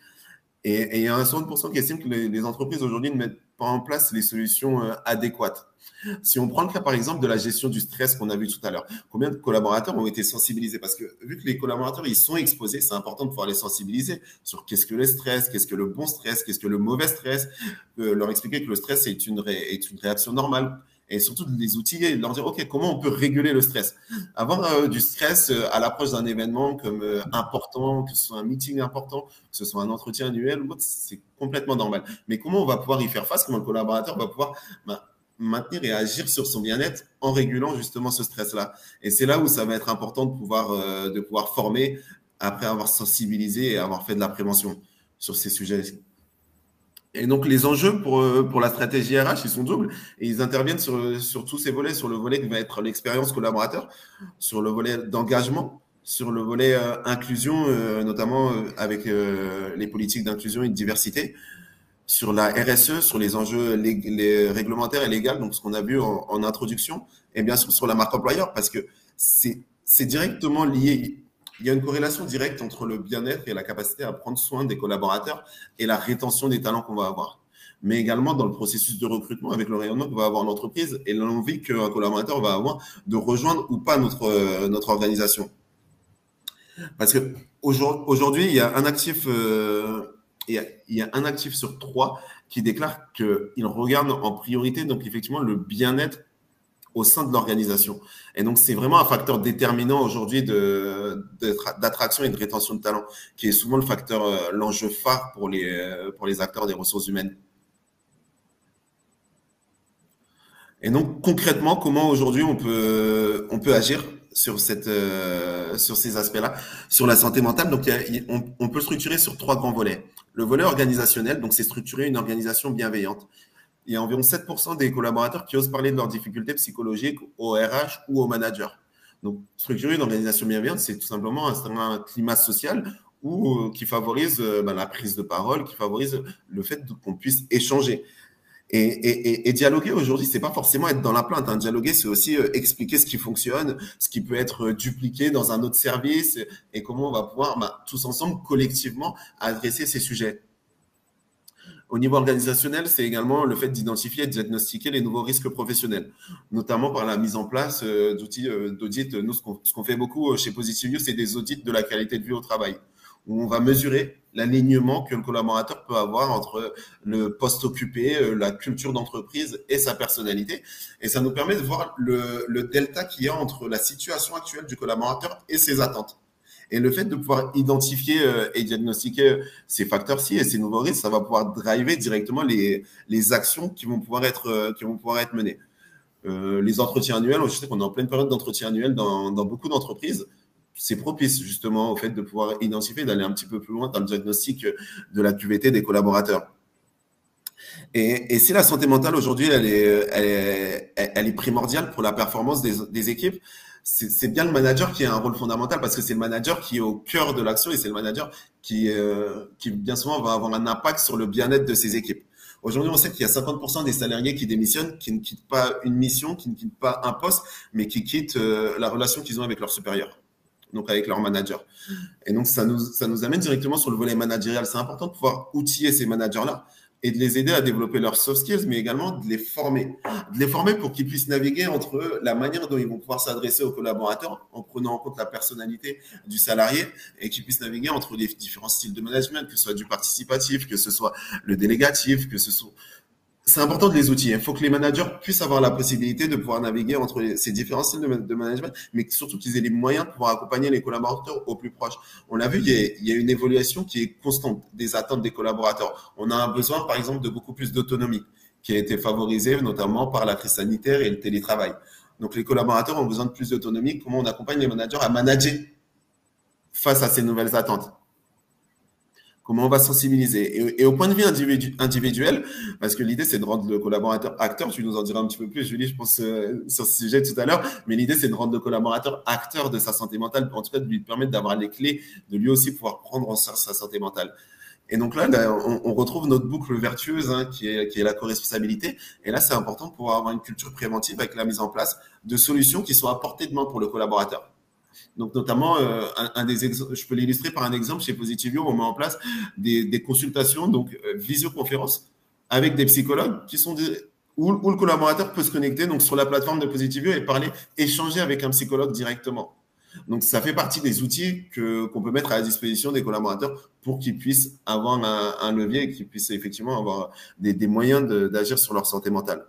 Et il y a un 60% qui estiment que les entreprises aujourd'hui ne mettent pas en place les solutions adéquates. Si on prend le cas, par exemple, de la gestion du stress qu'on a vu tout à l'heure, combien de collaborateurs ont été sensibilisés? Parce que vu que les collaborateurs, ils sont exposés, c'est important de pouvoir les sensibiliser sur qu'est-ce que le stress, qu'est-ce que le bon stress, qu'est-ce que le mauvais stress, leur expliquer que le stress est une réaction normale. Et surtout de les outiller, de leur dire, OK, comment on peut réguler le stress? Avoir du stress à l'approche d'un événement comme important, que ce soit un meeting important, que ce soit un entretien annuel ou autre, c'est complètement normal. Mais comment on va pouvoir y faire face? Comment le collaborateur va pouvoir maintenir et agir sur son bien-être en régulant justement ce stress-là? Et c'est là où ça va être important de pouvoir former après avoir sensibilisé et avoir fait de la prévention sur ces sujets. Et donc, les enjeux pour la stratégie RH, ils sont doubles et ils interviennent sur tous ces volets, sur le volet qui va être l'expérience collaborateur, sur le volet d'engagement, sur le volet inclusion, notamment avec les politiques d'inclusion et de diversité, sur la RSE, sur les enjeux les réglementaires et légaux, donc ce qu'on a vu en introduction, et bien sûr sur la marque employeur, parce que c'est directement lié. Il y a une corrélation directe entre le bien-être et la capacité à prendre soin des collaborateurs et la rétention des talents qu'on va avoir. Mais également dans le processus de recrutement avec le rayonnement que va avoir l'entreprise et l'envie qu'un collaborateur va avoir de rejoindre ou pas notre organisation. Parce que aujourd'hui, il y a un actif, il y a un actif sur 3 qui déclare qu'il regarde en priorité, donc effectivement, le bien-être au sein de l'organisation. Et donc, c'est vraiment un facteur déterminant aujourd'hui d'attraction et de rétention de talent, qui est souvent l'enjeu phare pour les acteurs des ressources humaines. Et donc, concrètement, comment aujourd'hui on peut agir sur ces aspects-là, sur la santé mentale. Donc, on peut le structurer sur 3 grands volets. Le volet organisationnel, donc c'est structurer une organisation bienveillante. Il y a environ 7% des collaborateurs qui osent parler de leurs difficultés psychologiques au RH ou au manager. Donc, structurer une organisation bienveillante, c'est tout simplement instaurer un climat social qui favorise la prise de parole, qui favorise le fait qu'on puisse échanger. Et dialoguer aujourd'hui, c'est pas forcément être dans la plainte. Hein. Dialoguer, c'est aussi expliquer ce qui fonctionne, ce qui peut être dupliqué dans un autre service et comment on va pouvoir tous ensemble, collectivement, adresser ces sujets. Au niveau organisationnel, c'est également le fait d'identifier et de diagnostiquer les nouveaux risques professionnels, notamment par la mise en place d'outils d'audit. Nous, ce qu'on fait beaucoup chez Positive You, c'est des audits de la qualité de vie au travail, où on va mesurer l'alignement que le collaborateur peut avoir entre le poste occupé, la culture d'entreprise et sa personnalité. Et ça nous permet de voir le delta qu'il y a entre la situation actuelle du collaborateur et ses attentes. Et le fait de pouvoir identifier et diagnostiquer ces facteurs-ci et ces nouveaux risques, ça va pouvoir driver directement les actions qui vont pouvoir être menées. Les entretiens annuels, je sais qu'on est en pleine période d'entretien annuel dans beaucoup d'entreprises. C'est propice justement au fait de pouvoir identifier, d'aller un petit peu plus loin dans le diagnostic de la QVT des collaborateurs. Et si la santé mentale aujourd'hui, elle est primordiale pour la performance des équipes, c'est bien le manager qui a un rôle fondamental parce que c'est le manager qui est au cœur de l'action et c'est le manager qui bien souvent va avoir un impact sur le bien-être de ses équipes. Aujourd'hui, on sait qu'il y a 50% des salariés qui démissionnent, qui ne quittent pas une mission, qui ne quittent pas un poste, mais qui quittent la relation qu'ils ont avec leur supérieur, donc avec leur manager. Et donc, ça nous amène directement sur le volet managérial. C'est important de pouvoir outiller ces managers-là et de les aider à développer leurs soft skills, mais également de les former. De les former pour qu'ils puissent naviguer entre la manière dont ils vont pouvoir s'adresser aux collaborateurs en prenant en compte la personnalité du salarié et qu'ils puissent naviguer entre les différents styles de management, que ce soit du participatif, que ce soit le délégatif, que ce soit... C'est important de les outiller. Il faut que les managers puissent avoir la possibilité de pouvoir naviguer entre ces différents styles de management, mais surtout qu'ils aient les moyens de pouvoir accompagner les collaborateurs au plus proche. On l'a vu, il y a une évolution qui est constante des attentes des collaborateurs. On a un besoin, par exemple, de beaucoup plus d'autonomie, qui a été favorisée notamment par la crise sanitaire et le télétravail. Donc, les collaborateurs ont besoin de plus d'autonomie. Comment on accompagne les managers à manager face à ces nouvelles attentes? Comment on va sensibiliser. Et au point de vue individuel, parce que l'idée, c'est de rendre le collaborateur acteur. Tu nous en diras un petit peu plus, Julie, je pense, sur ce sujet tout à l'heure. Mais l'idée, c'est de rendre le collaborateur acteur de sa santé mentale, en tout cas de lui permettre d'avoir les clés, de lui aussi pouvoir prendre en charge sa santé mentale. Et donc là, on retrouve notre boucle vertueuse qui est la co-responsabilité. Et là, c'est important pour avoir une culture préventive avec la mise en place de solutions qui sont à portée de main pour le collaborateur. Donc, notamment, je peux l'illustrer par un exemple. Chez Positive You, on met en place des consultations, donc visioconférences, avec des psychologues où le collaborateur peut se connecter donc, sur la plateforme de Positive You et échanger avec un psychologue directement. Donc, ça fait partie des outils qu'on peut mettre à la disposition des collaborateurs pour qu'ils puissent avoir un levier et qu'ils puissent effectivement avoir des moyens d'agir sur leur santé mentale.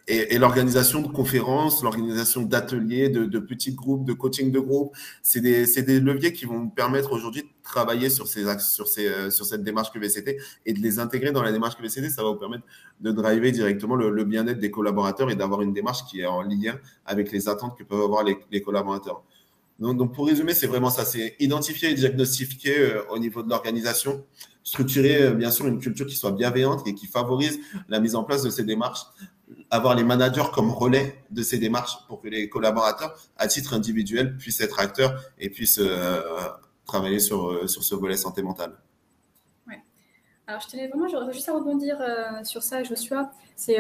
Et l'organisation de conférences, l'organisation d'ateliers, de petits groupes, de coaching de groupe, c'est des leviers qui vont nous permettre aujourd'hui de travailler sur cette démarche QVCT et de les intégrer dans la démarche QVCT. Ça va vous permettre de driver directement le bien-être des collaborateurs et d'avoir une démarche qui est en lien avec les attentes que peuvent avoir les collaborateurs. Donc, pour résumer, c'est vraiment ça. C'est identifier et diagnostiquer au niveau de l'organisation, structurer, bien sûr, une culture qui soit bienveillante et qui favorise la mise en place de ces démarches, avoir les managers comme relais de ces démarches pour que les collaborateurs, à titre individuel, puissent être acteurs et puissent travailler sur ce volet santé mentale. Ouais. Alors, j'aurais juste à rebondir sur ça, Joshua. C'est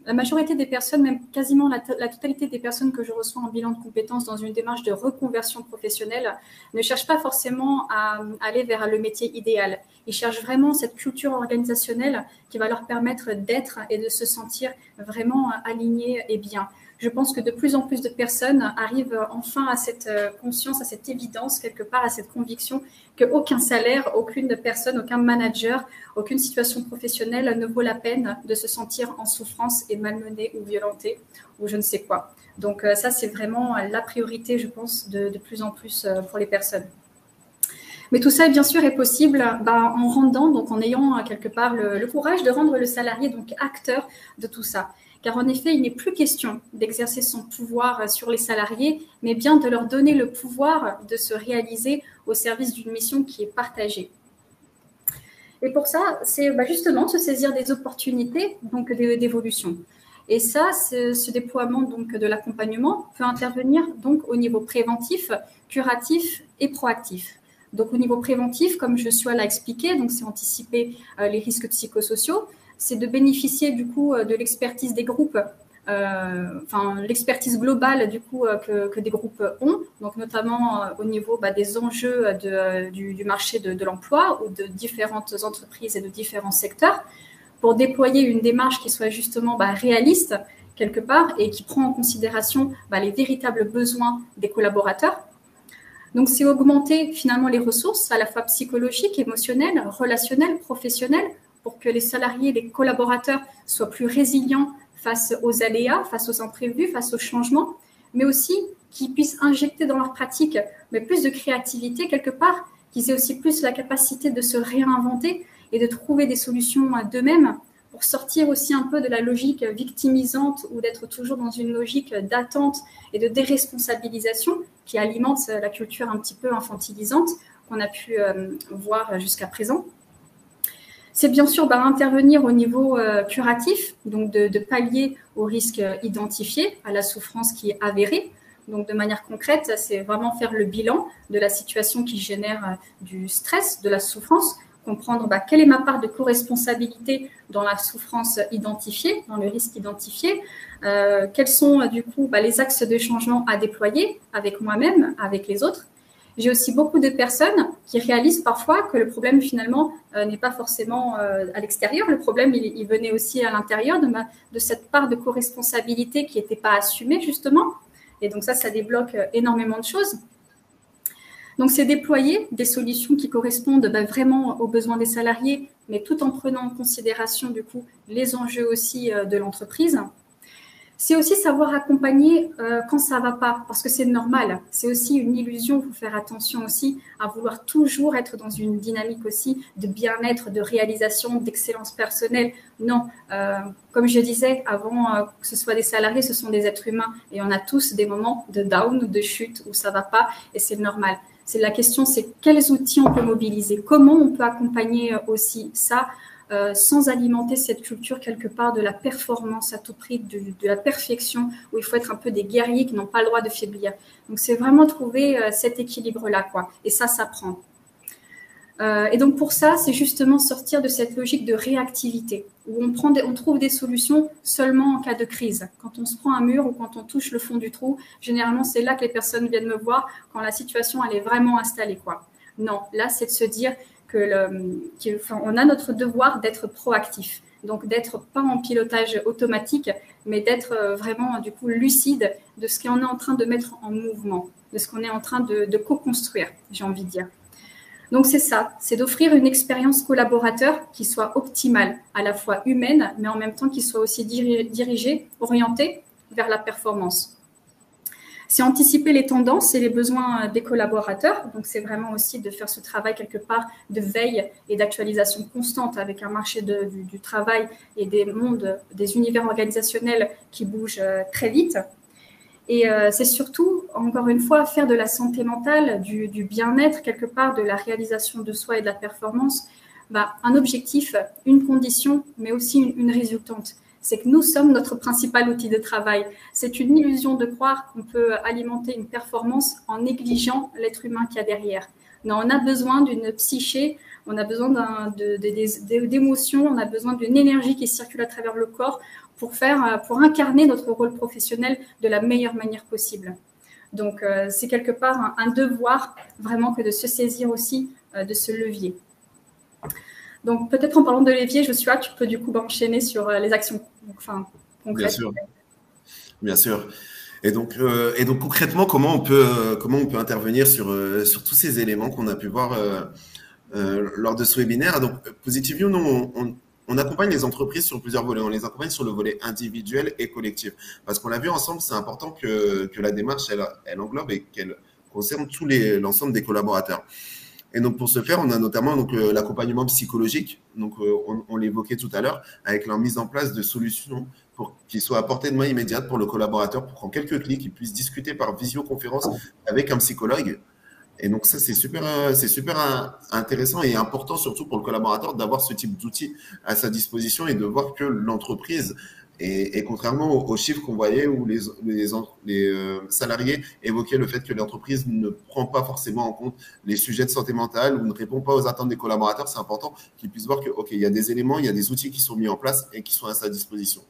la majorité des personnes, même quasiment la totalité des personnes que je reçois en bilan de compétences dans une démarche de reconversion professionnelle ne cherchent pas forcément à aller vers le métier idéal. Ils cherchent vraiment cette culture organisationnelle qui va leur permettre d'être et de se sentir vraiment alignés et bien. Je pense que de plus en plus de personnes arrivent enfin à cette conscience, à cette évidence, quelque part, à cette conviction qu'aucun salaire, aucune personne, aucun manager, aucune situation professionnelle ne vaut la peine de se sentir en souffrance et malmené ou violenté ou je ne sais quoi. Donc ça, c'est vraiment la priorité, je pense, de plus en plus pour les personnes. Mais tout ça, bien sûr, est possible en rendant, donc en ayant quelque part le courage de rendre le salarié donc acteur de tout ça. Car en effet, il n'est plus question d'exercer son pouvoir sur les salariés, mais bien de leur donner le pouvoir de se réaliser au service d'une mission qui est partagée. Et pour ça, c'est justement se saisir des opportunités donc d'évolution. Et ça, ce déploiement donc de l'accompagnement peut intervenir donc au niveau préventif, curatif et proactif. Donc au niveau préventif, comme Joshua l'a expliqué, donc c'est anticiper les risques psychosociaux, c'est de bénéficier du coup de l'expertise des groupes, l'expertise globale du coup que des groupes ont, donc notamment au niveau des enjeux du marché de l'emploi ou de différentes entreprises et de différents secteurs, pour déployer une démarche qui soit justement réaliste quelque part et qui prend en considération les véritables besoins des collaborateurs. Donc, c'est augmenter finalement les ressources à la fois psychologiques, émotionnelles, relationnelles, professionnelles, pour que les salariés, les collaborateurs soient plus résilients face aux aléas, face aux imprévus, face aux changements, mais aussi qu'ils puissent injecter dans leur pratique plus de créativité quelque part, qu'ils aient aussi plus la capacité de se réinventer et de trouver des solutions d'eux-mêmes pour sortir aussi un peu de la logique victimisante ou d'être toujours dans une logique d'attente et de déresponsabilisation qui alimente la culture un petit peu infantilisante qu'on a pu voir jusqu'à présent. C'est bien sûr intervenir au niveau curatif, donc de pallier aux risques identifiés, à la souffrance qui est avérée. Donc, de manière concrète, c'est vraiment faire le bilan de la situation qui génère du stress, de la souffrance, comprendre quelle est ma part de co-responsabilité dans la souffrance identifiée, dans le risque identifié, quels sont du coup les axes de changement à déployer avec moi-même, avec les autres. J'ai aussi beaucoup de personnes qui réalisent parfois que le problème finalement n'est pas forcément à l'extérieur, le problème il venait aussi à l'intérieur de cette part de co-responsabilité qui n'était pas assumée justement, et donc ça débloque énormément de choses. Donc, c'est déployer des solutions qui correspondent vraiment aux besoins des salariés, mais tout en prenant en considération, du coup, les enjeux aussi de l'entreprise. C'est aussi savoir accompagner quand ça ne va pas, parce que c'est normal. C'est aussi une illusion, il faut faire attention aussi à vouloir toujours être dans une dynamique aussi de bien-être, de réalisation, d'excellence personnelle. Non, comme je disais avant, que ce soit des salariés, ce sont des êtres humains et on a tous des moments de down ou de chute où ça ne va pas et c'est normal. La question, c'est quels outils on peut mobiliser, comment on peut accompagner aussi ça sans alimenter cette culture quelque part de la performance à tout prix, de la perfection, où il faut être un peu des guerriers qui n'ont pas le droit de faiblir. Donc, c'est vraiment trouver cet équilibre-là, quoi. Et ça s'apprend. Et donc, pour ça, c'est justement sortir de cette logique de réactivité, où on trouve des solutions seulement en cas de crise. Quand on se prend un mur ou quand on touche le fond du trou, généralement, c'est là que les personnes viennent me voir quand la situation, elle est vraiment installée, quoi. Non, là, c'est de se dire on a notre devoir d'être proactif. Donc, d'être pas en pilotage automatique, mais d'être vraiment, du coup, lucide de ce qu'on est en train de mettre en mouvement, de ce qu'on est en train de co-construire, j'ai envie de dire. Donc, c'est ça, c'est d'offrir une expérience collaborateur qui soit optimale, à la fois humaine, mais en même temps qui soit aussi dirigée, orientée vers la performance. C'est anticiper les tendances et les besoins des collaborateurs. Donc, c'est vraiment aussi de faire ce travail quelque part de veille et d'actualisation constante avec un marché du travail et des mondes, des univers organisationnels qui bougent très vite. Et c'est surtout, encore une fois, faire de la santé mentale, du bien-être, quelque part, de la réalisation de soi et de la performance, un objectif, une condition, mais aussi une résultante. C'est que nous sommes notre principal outil de travail. C'est une illusion de croire qu'on peut alimenter une performance en négligeant l'être humain qu'il y a derrière. Non, on a besoin d'une psyché, on a besoin d'émotions, on a besoin d'une énergie qui circule à travers le corps pour incarner notre rôle professionnel de la meilleure manière possible. Donc, c'est quelque part un devoir vraiment que de se saisir aussi de ce levier. Donc, peut-être en parlant de levier, Joshua, tu peux du coup enchaîner sur les actions concrètes. Bien sûr. Bien sûr. Et donc concrètement, comment on peut intervenir sur tous ces éléments qu'on a pu voir lors de ce webinaire. Donc, Positive You, nous, on accompagne les entreprises sur plusieurs volets. On les accompagne sur le volet individuel et collectif. Parce qu'on l'a vu ensemble, c'est important que la démarche, elle englobe et qu'elle concerne l'ensemble des collaborateurs. Et donc, pour ce faire, on a notamment donc, l'accompagnement psychologique. Donc, on l'évoquait tout à l'heure, avec la mise en place de solutions pour qui soient à portée de main immédiate pour le collaborateur, pour qu'en quelques clics, il puisse discuter par visioconférence avec un psychologue. Et donc, ça, c'est super intéressant et important, surtout pour le collaborateur, d'avoir ce type d'outils à sa disposition et de voir que l'entreprise, et contrairement aux chiffres qu'on voyait où les salariés évoquaient le fait que l'entreprise ne prend pas forcément en compte les sujets de santé mentale ou ne répond pas aux attentes des collaborateurs, c'est important qu'ils puissent voir que, OK, il y a des éléments, il y a des outils qui sont mis en place et qui sont à sa disposition.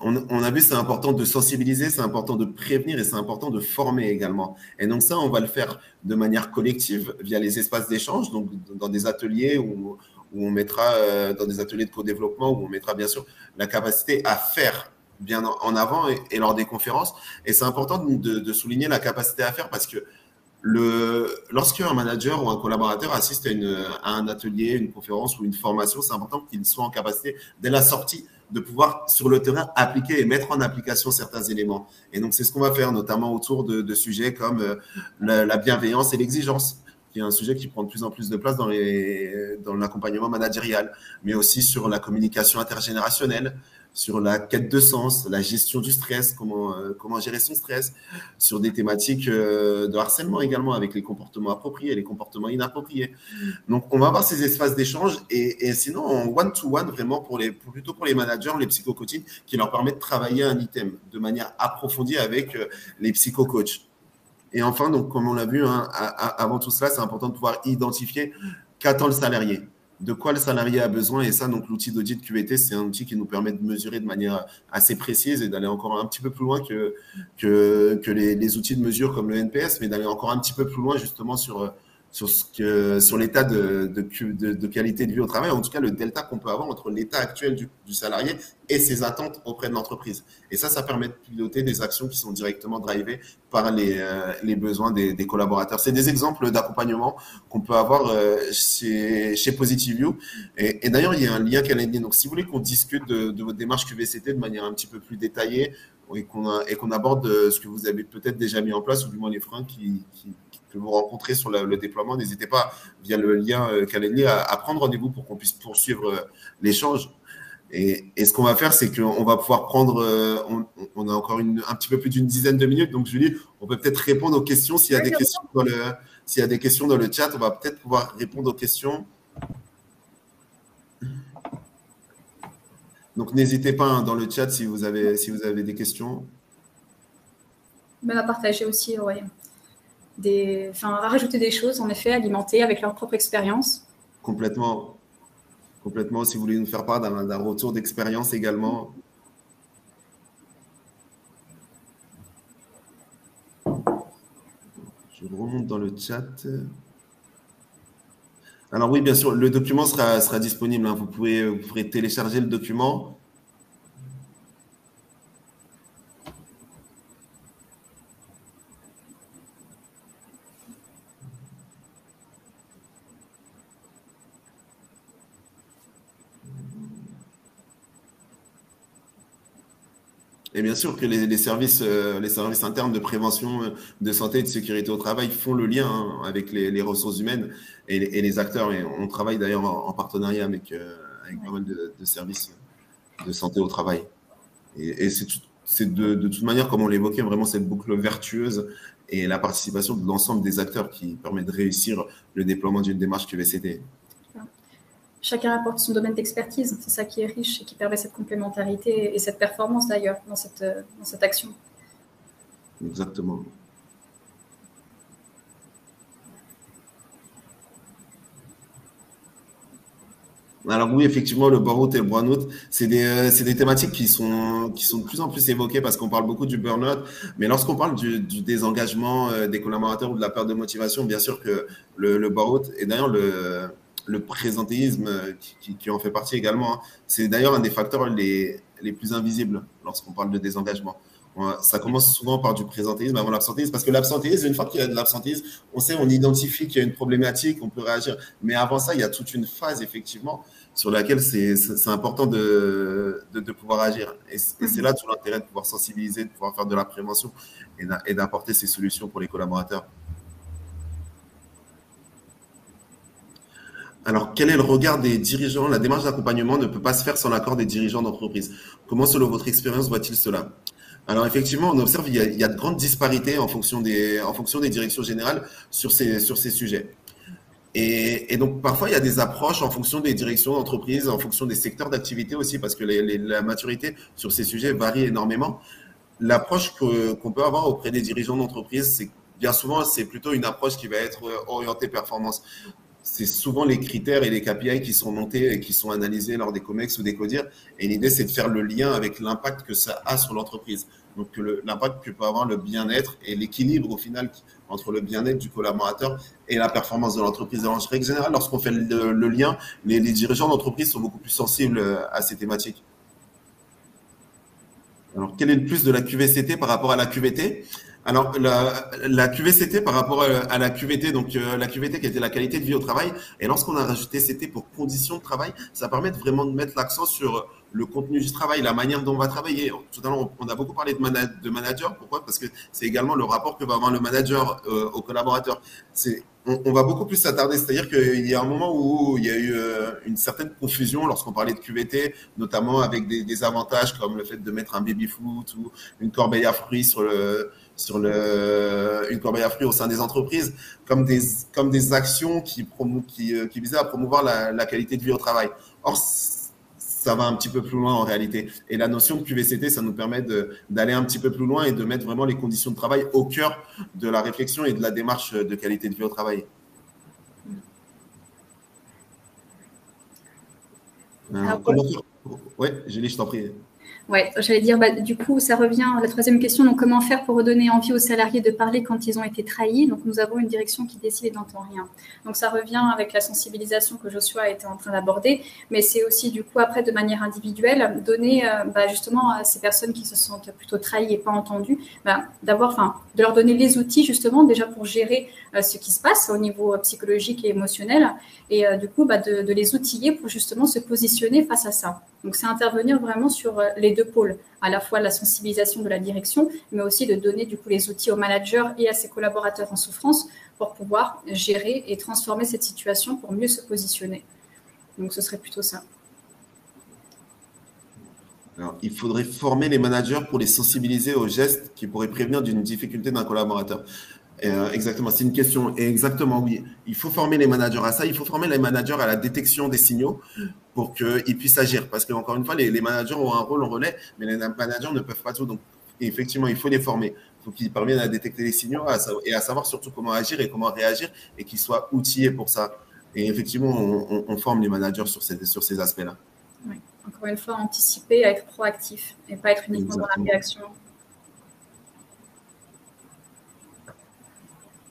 On a vu, c'est important de sensibiliser, c'est important de prévenir et c'est important de former également. Et donc ça, on va le faire de manière collective via les espaces d'échange, donc dans des ateliers où on mettra, dans des ateliers de co-développement, où on mettra bien sûr la capacité à faire bien en avant et lors des conférences. Et c'est important de souligner la capacité à faire parce que lorsqu'un manager ou un collaborateur assiste à un atelier, une conférence ou une formation, c'est important qu'il soit en capacité, dès la sortie, de pouvoir, sur le terrain, appliquer et mettre en application certains éléments. Et donc, c'est ce qu'on va faire, notamment autour de sujets comme la bienveillance et l'exigence, qui est un sujet qui prend de plus en plus de place dans l'accompagnement managérial, mais aussi sur la communication intergénérationnelle, sur la quête de sens, la gestion du stress, comment gérer son stress, sur des thématiques de harcèlement également, avec les comportements appropriés, les comportements inappropriés. Donc, on va avoir ces espaces d'échange et sinon, en one-to-one, vraiment, plutôt pour les managers, les psycho-coaching, qui leur permet de travailler un item de manière approfondie avec les psycho-coachs. Et enfin, donc, comme on l'a vu, hein, avant tout cela, c'est important de pouvoir identifier qu'attend le salarié, de quoi le salarié a besoin. Et ça, donc, l'outil d'audit QVT, c'est un outil qui nous permet de mesurer de manière assez précise et d'aller encore un petit peu plus loin que les outils de mesure comme le NPS, mais d'aller encore un petit peu plus loin justement sur l'état de qualité de vie au travail, en tout cas le delta qu'on peut avoir entre l'état actuel du salarié et ses attentes auprès de l'entreprise. Et ça permet de piloter des actions qui sont directement drivées par les besoins des collaborateurs. C'est des exemples d'accompagnement qu'on peut avoir chez Positive You. Et d'ailleurs, il y a un lien calendrier. Donc, si vous voulez qu'on discute de votre démarche QVCT de manière un petit peu plus détaillée et qu'on aborde ce que vous avez peut-être déjà mis en place, ou du moins les freins que vous rencontrez sur le déploiement, n'hésitez pas, via le lien calendrier, à prendre rendez-vous pour qu'on puisse poursuivre l'échange. Et ce qu'on va faire, c'est qu'on va pouvoir prendre, on a encore un petit peu plus d'une dizaine de minutes. Donc, Julie, on peut peut-être répondre aux questions. S'il y a des questions dans le chat, on va peut-être pouvoir répondre aux questions. Donc, n'hésitez pas dans le chat si vous avez des questions. Même à partager aussi, ouais. À rajouter des choses, en effet, alimenter avec leur propre expérience. Complètement. Si vous voulez nous faire part d'un retour d'expérience également. Je remonte dans le chat. Alors oui, bien sûr, le document sera disponible. Hein. Vous pourrez télécharger le document. Et bien sûr que les services internes de prévention, de santé et de sécurité au travail font le lien avec les ressources humaines et les acteurs. Et on travaille d'ailleurs en partenariat avec pas mal de services de santé au travail. Et c'est de toute manière, comme on l'évoquait, vraiment cette boucle vertueuse et la participation de l'ensemble des acteurs qui permet de réussir le déploiement d'une démarche QVCT. Chacun apporte son domaine d'expertise. C'est ça qui est riche et qui permet cette complémentarité et cette performance d'ailleurs dans cette action. Exactement. Alors oui, effectivement, le burn-out et le burn-out, c'est des thématiques qui sont de plus en plus évoquées parce qu'on parle beaucoup du burn-out. Mais lorsqu'on parle du désengagement des collaborateurs ou de la perte de motivation, bien sûr que le burn-out, et d'ailleurs le présentéisme qui en fait partie également, hein, c'est d'ailleurs un des facteurs les plus invisibles lorsqu'on parle de désengagement. Ça commence souvent par du présentéisme avant l'absentéisme, parce que l'absentéisme, une fois qu'il y a de l'absentéisme, on identifie qu'il y a une problématique, on peut réagir. Mais avant ça, il y a toute une phase, effectivement, sur laquelle c'est important de pouvoir agir. Et c'est là tout l'intérêt de pouvoir sensibiliser, de pouvoir faire de la prévention et d'apporter ces solutions pour les collaborateurs. Alors, quel est le regard des dirigeants? La démarche d'accompagnement ne peut pas se faire sans l'accord des dirigeants d'entreprise. Comment, selon votre expérience, voit-il cela? Alors, effectivement, on observe il y a de grandes disparités en fonction des directions générales sur ces sujets. Et donc, parfois, il y a des approches en fonction des directions d'entreprise, en fonction des secteurs d'activité aussi, parce que la maturité sur ces sujets varie énormément. L'approche qu'on peut avoir auprès des dirigeants d'entreprise, c'est bien souvent, c'est plutôt une approche qui va être orientée performance. C'est souvent les critères et les KPI qui sont montés et qui sont analysés lors des COMEX ou des CODIR. Et l'idée, c'est de faire le lien avec l'impact que ça a sur l'entreprise. Donc, l'impact que peut avoir le bien-être et l'équilibre au final entre le bien-être du collaborateur et la performance de l'entreprise. En règle générale, lorsqu'on fait le lien, les dirigeants d'entreprise sont beaucoup plus sensibles à ces thématiques. Alors, quel est le plus de la QVCT par rapport à la QVT? Alors, la QVCT par rapport à la QVT, donc la QVT qui était la qualité de vie au travail, et lorsqu'on a rajouté CT pour conditions de travail, ça permet vraiment de mettre l'accent sur le contenu du travail, la manière dont on va travailler. Tout à l'heure, on a beaucoup parlé de manager. Pourquoi? Parce que c'est également le rapport que va avoir le manager au collaborateur. On va beaucoup plus s'attarder, c'est-à-dire qu'il y a un moment où il y a eu une certaine confusion lorsqu'on parlait de QVT, notamment avec des avantages comme le fait de mettre un baby-foot ou une corbeille à fruits une corbeille à fruits au sein des entreprises, comme des actions qui visaient à promouvoir la qualité de vie au travail. Or, ça va un petit peu plus loin en réalité. Et la notion de QVCT, ça nous permet d'aller un petit peu plus loin et de mettre vraiment les conditions de travail au cœur de la réflexion et de la démarche de qualité de vie au travail. Oui, Julie, je t'en prie. Ouais, j'allais dire, du coup, ça revient à la troisième question. Donc, comment faire pour redonner envie aux salariés de parler quand ils ont été trahis? Donc, nous avons une direction qui décide et n'entend rien. Donc, ça revient avec la sensibilisation que Joshua était en train d'aborder, mais c'est aussi, du coup, après, de manière individuelle, donner justement à ces personnes qui se sentent plutôt trahies et pas entendues, de leur donner les outils, justement, déjà pour gérer ce qui se passe au niveau psychologique et émotionnel, et du coup, de les outiller pour justement se positionner face à ça. Donc, c'est intervenir vraiment sur les deux pôles, à la fois la sensibilisation de la direction, mais aussi de donner du coup les outils aux managers et à ses collaborateurs en souffrance pour pouvoir gérer et transformer cette situation pour mieux se positionner. Donc, ce serait plutôt ça. Alors, il faudrait former les managers pour les sensibiliser aux gestes qui pourraient prévenir d'une difficulté d'un collaborateur. Exactement, c'est une question. Et exactement, oui. Il faut former les managers à ça. Il faut former les managers à la détection des signaux pour qu'ils puissent agir. Parce que, encore une fois, les managers ont un rôle en relais, mais les managers ne peuvent pas tout. Donc, effectivement, il faut les former. Il faut qu'ils parviennent à détecter les signaux et à savoir surtout comment agir et comment réagir et qu'ils soient outillés pour ça. Et effectivement, on forme les managers sur ces aspects-là. Oui. Encore une fois, anticiper, à être proactif et pas être uniquement dans la réaction.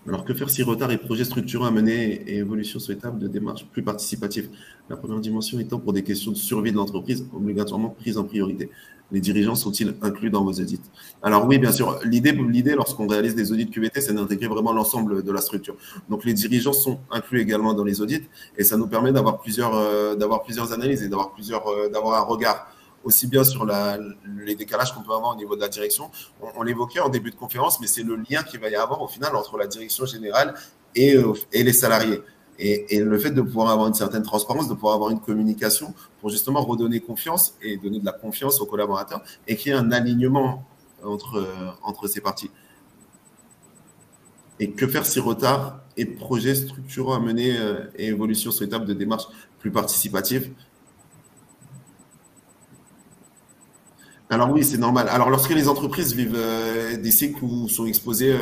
Alors, que faire si retard et projets structurants à mener et évolution souhaitable de démarches plus participatives? La première dimension étant pour des questions de survie de l'entreprise, obligatoirement prise en priorité. Les dirigeants sont-ils inclus dans vos audits? Alors oui, bien sûr. L'idée, lorsqu'on réalise des audits QVT, c'est d'intégrer vraiment l'ensemble de la structure. Donc, les dirigeants sont inclus également dans les audits et ça nous permet d'avoir plusieurs analyses et d'avoir un regard aussi bien sur les décalages qu'on peut avoir au niveau de la direction. On l'évoquait en début de conférence, mais c'est le lien qu'il va y avoir au final entre la direction générale et les salariés. Et le fait de pouvoir avoir une certaine transparence, de pouvoir avoir une communication pour justement redonner confiance et donner de la confiance aux collaborateurs et qu'il y ait un alignement entre ces parties. Et que faire si retard et projets structurants à mener et évolution souhaitable de démarches plus participatives? Alors oui, c'est normal. Alors lorsque les entreprises vivent des cycles où sont exposées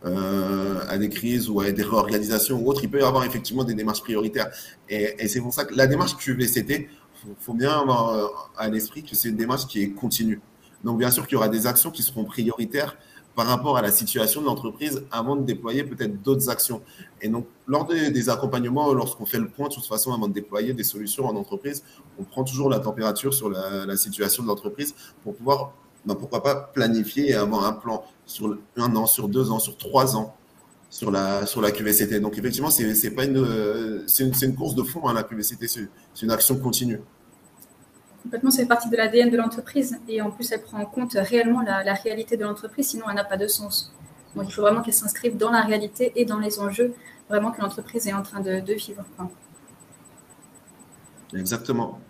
à des crises ou à des réorganisations ou autres, il peut y avoir effectivement des démarches prioritaires. Et c'est pour ça que la démarche QVCT, faut bien avoir à l'esprit que c'est une démarche qui est continue. Donc bien sûr qu'il y aura des actions qui seront prioritaires par rapport à la situation de l'entreprise avant de déployer peut-être d'autres actions. Et donc, lors des accompagnements, lorsqu'on fait le point, de toute façon, avant de déployer des solutions en entreprise, on prend toujours la température sur la situation de l'entreprise pour pouvoir, pourquoi pas, planifier et avoir un plan sur 1 an, sur 2 ans, sur 3 ans sur la QVCT. Donc, effectivement, c'est une course de fond, hein, la QVCT, c'est une action continue. Complètement, c'est partie de l'ADN de l'entreprise et en plus, elle prend en compte réellement la réalité de l'entreprise, sinon elle n'a pas de sens. Donc, il faut vraiment qu'elle s'inscrive dans la réalité et dans les enjeux vraiment que l'entreprise est en train de vivre. Exactement.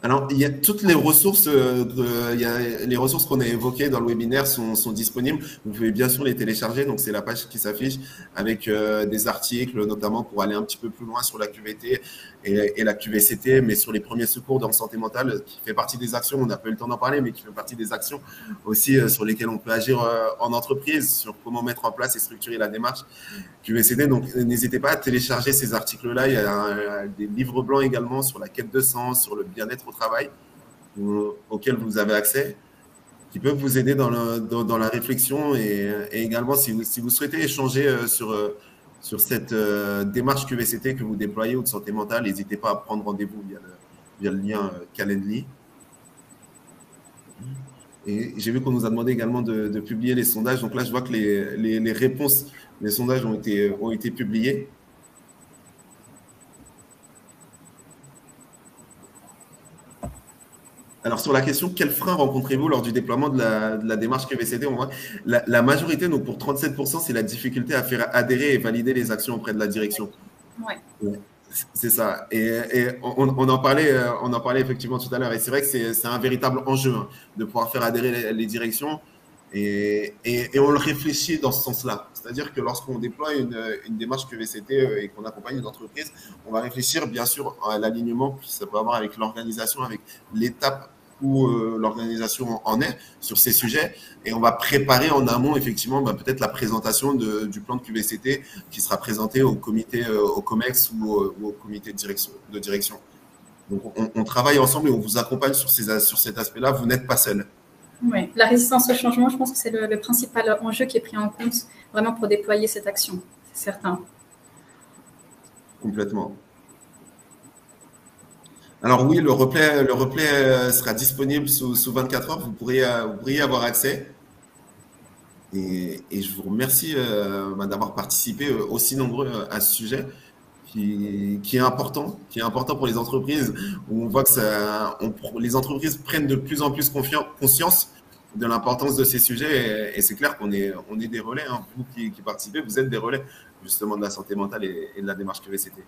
Alors, il y a toutes les ressources, les ressources qu'on a évoquées dans le webinaire sont disponibles. Vous pouvez bien sûr les télécharger. Donc, c'est la page qui s'affiche avec des articles, notamment pour aller un petit peu plus loin sur la QVT et la QVCT, mais sur les premiers secours dans santé mentale, qui fait partie des actions. On n'a pas eu le temps d'en parler, mais qui fait partie des actions aussi sur lesquelles on peut agir en entreprise, sur comment mettre en place et structurer la démarche QVCT. Donc, n'hésitez pas à télécharger ces articles-là. Il y a des livres blancs également sur la quête de sens, sur le bien-être au travail, auxquels vous avez accès, qui peuvent vous aider dans la réflexion. Et également, si vous souhaitez échanger sur cette démarche QVCT que vous déployez ou de santé mentale, n'hésitez pas à prendre rendez-vous via le lien Calendly. Et j'ai vu qu'on nous a demandé également de publier les sondages. Donc là, je vois que les réponses des sondages ont été publiées. Alors, sur la question, quels freins rencontrez-vous lors du déploiement de la démarche QVCT? On voit la majorité, donc pour 37%, c'est la difficulté à faire adhérer et valider les actions auprès de la direction. Ouais. C'est ça. Et on en parlait effectivement tout à l'heure. Et c'est vrai que c'est un véritable enjeu de pouvoir faire adhérer les directions. Et on le réfléchit dans ce sens-là. C'est-à-dire que lorsqu'on déploie une démarche QVCT et qu'on accompagne une entreprise, on va réfléchir bien sûr à l'alignement que ça peut avoir avec l'organisation, avec l'étape où l'organisation en est sur ces sujets. Et on va préparer en amont effectivement peut-être la présentation du plan de QVCT qui sera présenté au comité, au COMEX ou au comité de direction. Donc on travaille ensemble et on vous accompagne sur cet aspect-là. Vous n'êtes pas seul. Oui, la résistance au changement, je pense que c'est le principal enjeu qui est pris en compte vraiment pour déployer cette action, c'est certain. Complètement. Alors oui, le replay sera disponible sous 24 heures. Vous pourriez y avoir accès. Et je vous remercie d'avoir participé aussi nombreux à ce sujet qui est important pour les entreprises, où on voit que les entreprises prennent de plus en plus conscience de l'importance de ces sujets. Et c'est clair qu'on est des relais. Hein. Vous qui participez, vous êtes des relais justement de la santé mentale et de la démarche QVCT.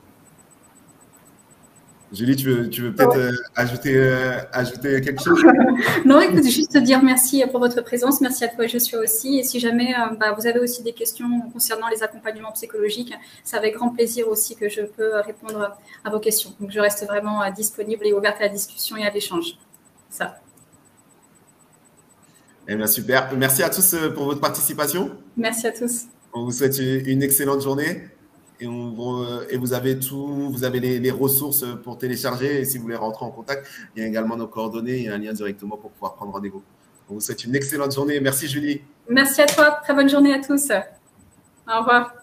Julie, tu veux peut-être ajouter quelque chose? Non, écoute, juste dire merci pour votre présence. Merci à toi, Joshua, aussi. Et si jamais vous avez aussi des questions concernant les accompagnements psychologiques, c'est avec grand plaisir aussi que je peux répondre à vos questions. Donc, je reste vraiment disponible et ouverte à la discussion et à l'échange. Ça. Eh bien, super. Merci à tous pour votre participation. Merci à tous. On vous souhaite une excellente journée. Et vous avez les ressources pour télécharger. Et si vous voulez rentrer en contact, il y a également nos coordonnées et un lien directement pour pouvoir prendre rendez-vous. On vous souhaite une excellente journée. Merci, Julie. Merci à toi. Très bonne journée à tous. Au revoir.